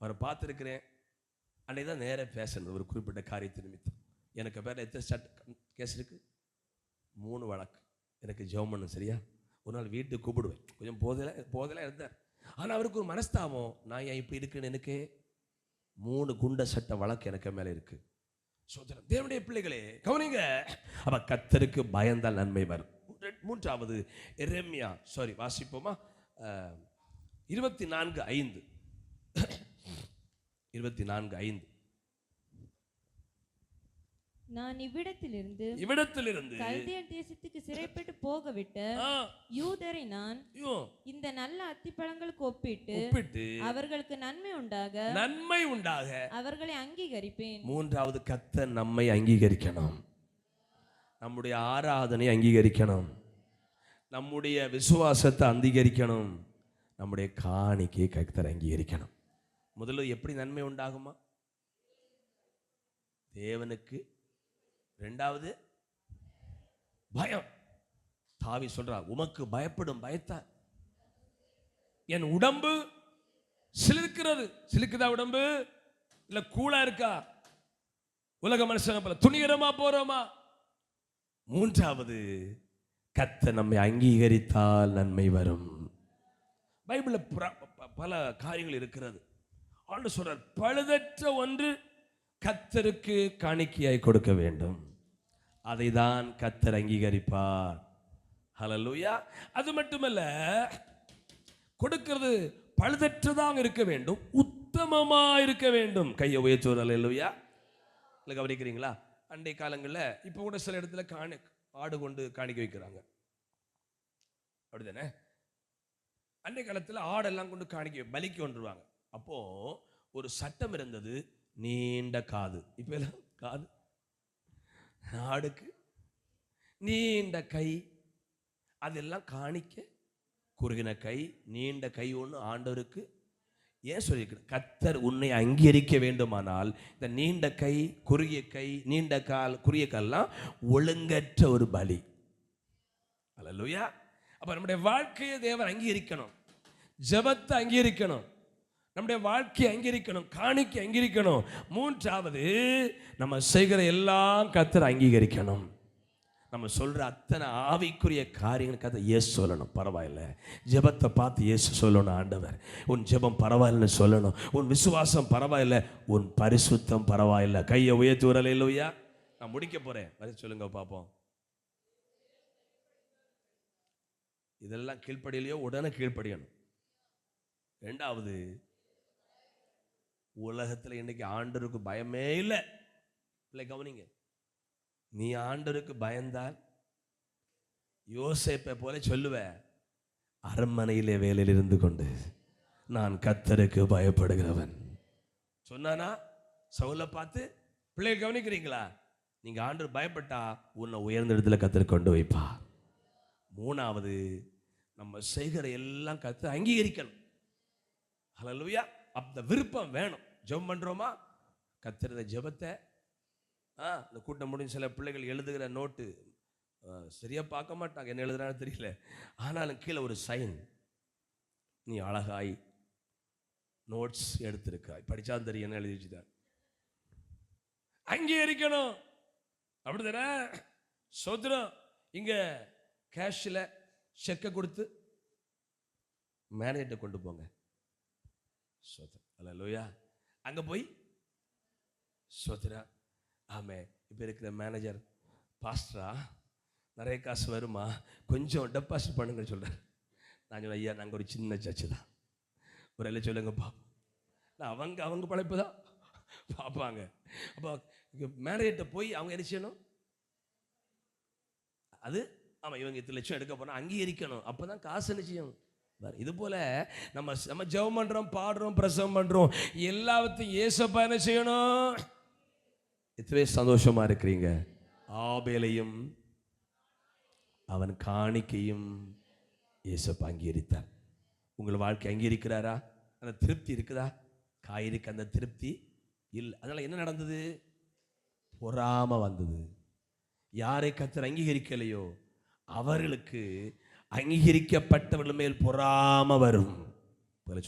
அவரை பார்த்துருக்கிறேன். அன்னைக்கு தான் நேர பேசணும் ஒரு குறிப்பிட்ட காரியத்தை நிமித்தம். எனக்கு பேரில் எத்தனை சட்ட கேஸ் இருக்கு? 3 வழக்கு. எனக்கு ஜெபம் பண்ணு சரியா? ஒரு நாள் வீட்டுக்கு கூப்பிடுவேன். கொஞ்சம் போதெல்லாம் இருந்தார். ஆனால் அவருக்கு ஒரு மனஸ்தாபம், நான் ஏன் இப்படி இருக்குன்னு. எனக்கு 3 குண்ட சட்ட வழக்கு எனக்கு மேலே இருக்கு. சோதரன், தேவனுடைய பிள்ளைகளே கவனிங்க. அப்ப கர்த்தருக்கு பயந்தால் நன்மை வரும். மூன்றாவது எரேமியா, வாசிப்போமா? 24:5. 24:5. நான் இவ்விடத்திலிருந்து கல்தேயர் தேசத்துக்கு சிறைப்பட்டு போகவிட்ட யூதரை நான் இந்த நல்ல அத்திப்பழங்களுக்கு ஒப்பிட்டு அவர்களுக்கு நன்மை உண்டாக அவர்களை அங்கீகரிப்பேன். மூன்றாவது, கர்த்தர் நம்மை அங்கீகரிக்கணும். நம்முடைய ஆராதனை அங்கீகரிக்கணும். நம்முடைய விசுவாசத்தை அங்கீகரிக்கணும். நம்முடைய காணிக்கை கர்த்தர் அங்கீகரிக்கணும். முதல்ல எப்படி நன்மை உண்டாகுமா? தேவனுக்கு. ரெண்டாவது பயம். தாவி சொல்றார், உமக்கு பயப்படும் பயத்தார் என் உடம்பு சிலிர்க்கிறது. சிலிக்குதா உடம்பு? இல்ல கூலா இருக்கா? உலக மனுஷன போல துணிகரமா போறோமா? மூன்றாவது, கர்த்தர் நம்மை அங்கீகரித்தால் நன்மை வரும். பைபிள்ல பல காரியங்கள் இருக்கிறது. ஆண்டவர் சொல்றார், பழுதற்ற ஒன்று கர்த்தருக்கு காணிக்கையாய் கொடுக்க வேண்டும். அதை தான் கர்த்தர் அங்கீகரிப்பார். ஹல்லேலூயா. அது மட்டுமல்ல, கொடுக்கிறது பழுதற்றதாக இருக்க வேண்டும், உத்தமமா இருக்க வேண்டும். கையை உயர்த்துவது. ஹல்லேலூயா. இல்லை கவனிக்கிறீங்களா? அண்டை காலங்களில் இப்போ கூட சில இடத்துல ஆடு கொண்டு காணிக்க வைக்கிறாங்க, அப்படிதானே? அண்டை காலத்தில் ஆடெல்லாம் கொண்டு காணிக்க பலிக்கு கொண்டுருவாங்க. அப்போ ஒரு சட்டம் இருந்தது, நீண்ட காது. இப்ப எல்லாம் காது, ஆடுக்கு நீண்ட கை, அதெல்லாம் காணிக்க. குறுகின கை, நீண்ட கை ஒன்று ஆண்டவருக்கு ஏன் சொல்லியிருக்கிறேன்? கர்த்தர் உன்னை அங்கீகரிக்க வேண்டுமானால் இந்த நீண்ட கை, குறுகிய கை, நீண்ட கால், குறுகிய கால்லாம் ஒழுங்கற்ற ஒரு பலி. அல்லேலூயா. அப்ப நம்முடைய வாழ்க்கையை தேவன் அங்கீகரிக்கணும், ஜெபத்தை அங்கீகரிக்கணும், நம்முடைய வாழ்க்கையை அங்கீகரிக்கணும், காணிக்கை அங்கீகரிக்கணும். மூன்றாவது, நம்ம செய்கிற எல்லாம் கர்த்தர் அங்கீகரிக்கணும். நம்ம சொல்ற அத்தனை ஆவிக்குரிய காரியங்களுக்கு அதை இயேசு சொல்லணும். பரவாயில்ல, ஜெபத்தை பார்த்து இயேசு சொல்லணும், ஆண்டவர் உன் ஜெபம் பரவாயில்லைன்னு சொல்லணும். உன் விசுவாசம் பரவாயில்ல, உன் பரிசுத்தம் பரவாயில்ல. கையை உயர்த்தி வரலையா? நான் முடிக்க போறேன், பதில் சொல்லுங்க பார்ப்போம். இதெல்லாம் கீழ்ப்படியிலையோ உடனே கீழ்ப்படியணும். ரெண்டாவது, உலகத்தில் இன்னைக்கு ஆண்டவருக்கு பயமே இல்லை. இல்லை, கவனிங்க. நீ ஆண்டவருக்கு பயந்தால் யோசேப்பை போல சொல்லுவ, அரண்மனையிலே வேலையில் இருந்து கொண்டு நான் கர்த்தருக்கு பயப்படுகிறவன் சொன்னானா? சவுலை பார்த்து. பிள்ளைகள் கவனிக்கிறீங்களா? நீங்க ஆண்டவர் பயப்பட்டா உன்னை உயர்ந்த இடத்துல கர்த்தர் கொண்டு வைப்பா. மூணாவது, நம்ம செய்கிற எல்லாம் கர்த்தர் அங்கீகரிக்கணும். ஹல்லேலூயா. அந்த விருப்பம் வேணும். ஜெபம் பண்றோமா? கர்த்தர் இந்த ஜெபத்தை இந்த கூட்டம் முடிஞ்சு சில பிள்ளைகள் எழுதுகிற நோட்டு சரியா பார்க்க மாட்டாங்க, என்ன எழுதுறான்னு தெரியல. ஆனாலும் கீழே ஒரு சைன், நீ அழகாய் நோட்ஸ் எடுத்திருக்காய், படிச்சா தெரியும் என்ன எழுதி வச்சுதான். அங்கீகரிக்கணும். அப்படிதானே? சோதரம். இங்க கேஷ்ல செக்கை கொடுத்து மேனேஜர்கிட்ட கொண்டு போங்க. சோதரம். அல்லேலூயா. அங்க போய் சோதரா, ஆமே இப்போ இருக்கிற மேனேஜர் பாஸ்டரா, நிறைய காசு வருமா, கொஞ்சம் டெபாசிட் பண்ணுங்க சொல்கிறார். நான் சொல்ல, ஐயா நாங்கள் ஒரு சின்ன சர்ச்சு தான், ஒரு எல்லாம் சொல்லுங்கப்பா. அவங்க பழைப்பு தான் பார்ப்பாங்க. அப்போ மேனேஜர்கிட்ட போய் அவங்க என்ன செய்யணும்? அது ஆமாம், இவங்க 8 லட்சம் எடுக்க போனால் அங்கீகரிக்கணும். அப்போ தான் காசு என்ன செய்யணும். இது போல நம்ம ஜெபம் பண்ணுறோம், பாடுறோம், பிரசவம் பண்ணுறோம், எல்லாத்தையும் ஏசப்பா என்ன செய்யணும்? எத்தனை சந்தோஷமா இருக்கிறீங்க. ஆபேலையும் அவன் காணிக்கையும் ஏசப்பா அங்கீகரித்தார். உங்கள் வாழ்க்கை அங்கீகரிக்கிறாரா? அந்த திருப்தி இருக்குதா? காயிருக்கு அந்த திருப்தி இல்லை. அதனால என்ன நடந்தது? பொறாம வந்தது. யாரை கர்த்தர் அங்கீகரிக்கலையோ அவர்களுக்கு அங்கீகரிக்கப்பட்டவர்கள் மேல் பொறாம வரும்.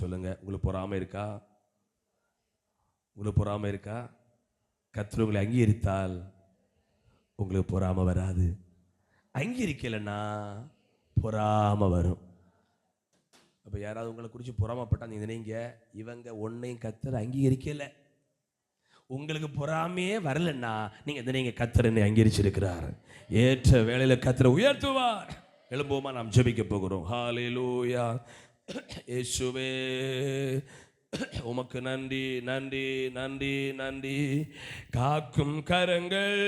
சொல்லுங்க, உங்களுக்கு பொறாம இருக்கா? உங்களுக்கு பொறாம இருக்கா? கர்த்தர் உங்களை அங்கீகரித்தால் உங்களுக்கு பொறாம வராது. அங்கீகரிக்கலைன்னா பொறாம வரும். அப்போ யாராவது உங்களை குறித்து பொறாமப்பட்டா நீங்க நினைங்க, இவங்க ஒன்னையும் கர்த்தர் அங்கீகரிக்கலை. உங்களுக்கு பொறாமையே வரலன்னா நீங்க நினைங்க, கர்த்தர் என்னை அங்கீகரிச்சிருக்கிறார், ஏற்ற வேளையில கர்த்தர் உயர்த்துவார். எழும்போமா, நாம் ஜெபிக்க போகிறோம். ஹல்லேலூயா. இயேசுவே உமக்கு நன்றி, நன்றி, நன்றி, நன்றி. காக்கும் கரங்கள்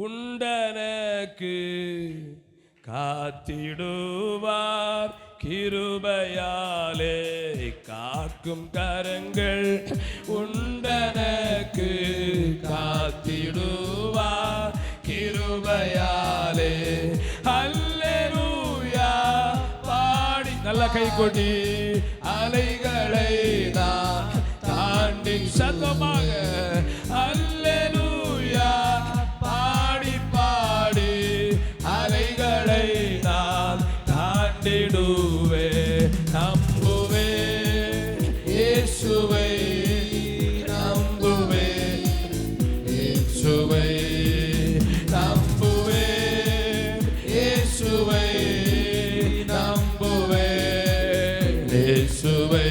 உண்டனக்கு காத்திடுவார் கிருபையாலே. காக்கும் கரங்கள் உண்டனக்கு காத்திடுவார் கிருபையாலே. அல்லேலூயா பாடி நல்ல கை கொடி அலைகளை நான் தாண்டி சத்தமாக அல்லேலூயா பாடி பாடி அலைகளை நான் தாண்டிடுவே. நம்புவே இயேசுவை, நம்புவே இயேசுவை, நம்புவே இயேசுவை, நம்புவே இயேசுவை.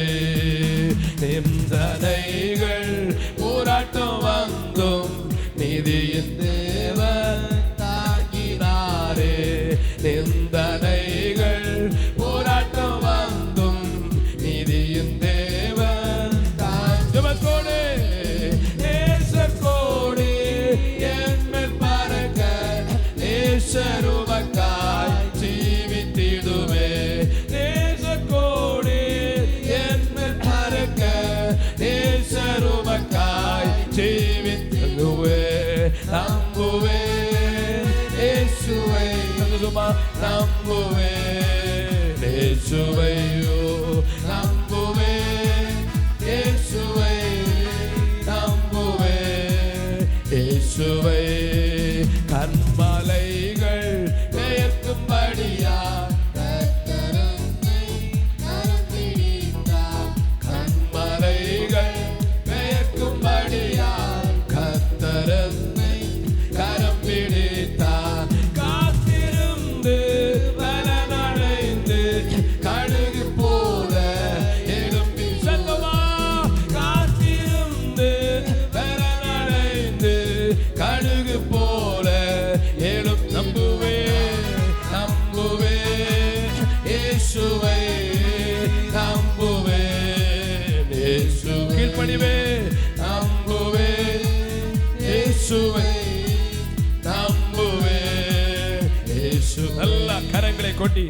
நிந்தனைகள் போராட்டம் வந்தும் நீதியின் தேவன் தாங்கினாரே. நிந்தனைகள் போராட்டம் வந்தும் நீதியின் தேவன் தாங்கோடு நேசக்கோடு என்மேல் பறக்க நேசருமக்காய் ஜீவித்திடுவே. நேசக்கோடு என்மேல் பறக்க நேசருமக்காய் ஜீவித்திடுவே. நம்புவே இயேசுவை, நம்புவே இயேசுவையோ, நம்புவே இயேசுவை, நம்புவே இயேசுவை. கண்மலைகள் பெயர்க்கும்படியா கண்மலைகள் பெயர்க்கும்படியா கர்த்தரனை கரம் பிடித்தார். காத்திருந்து பலனடைந்து கழுகு கீழ்ப்படிவே. நம்புவே இயேசுவை நம்புவே இயேசு. நல்ல கரங்களை கொட்டி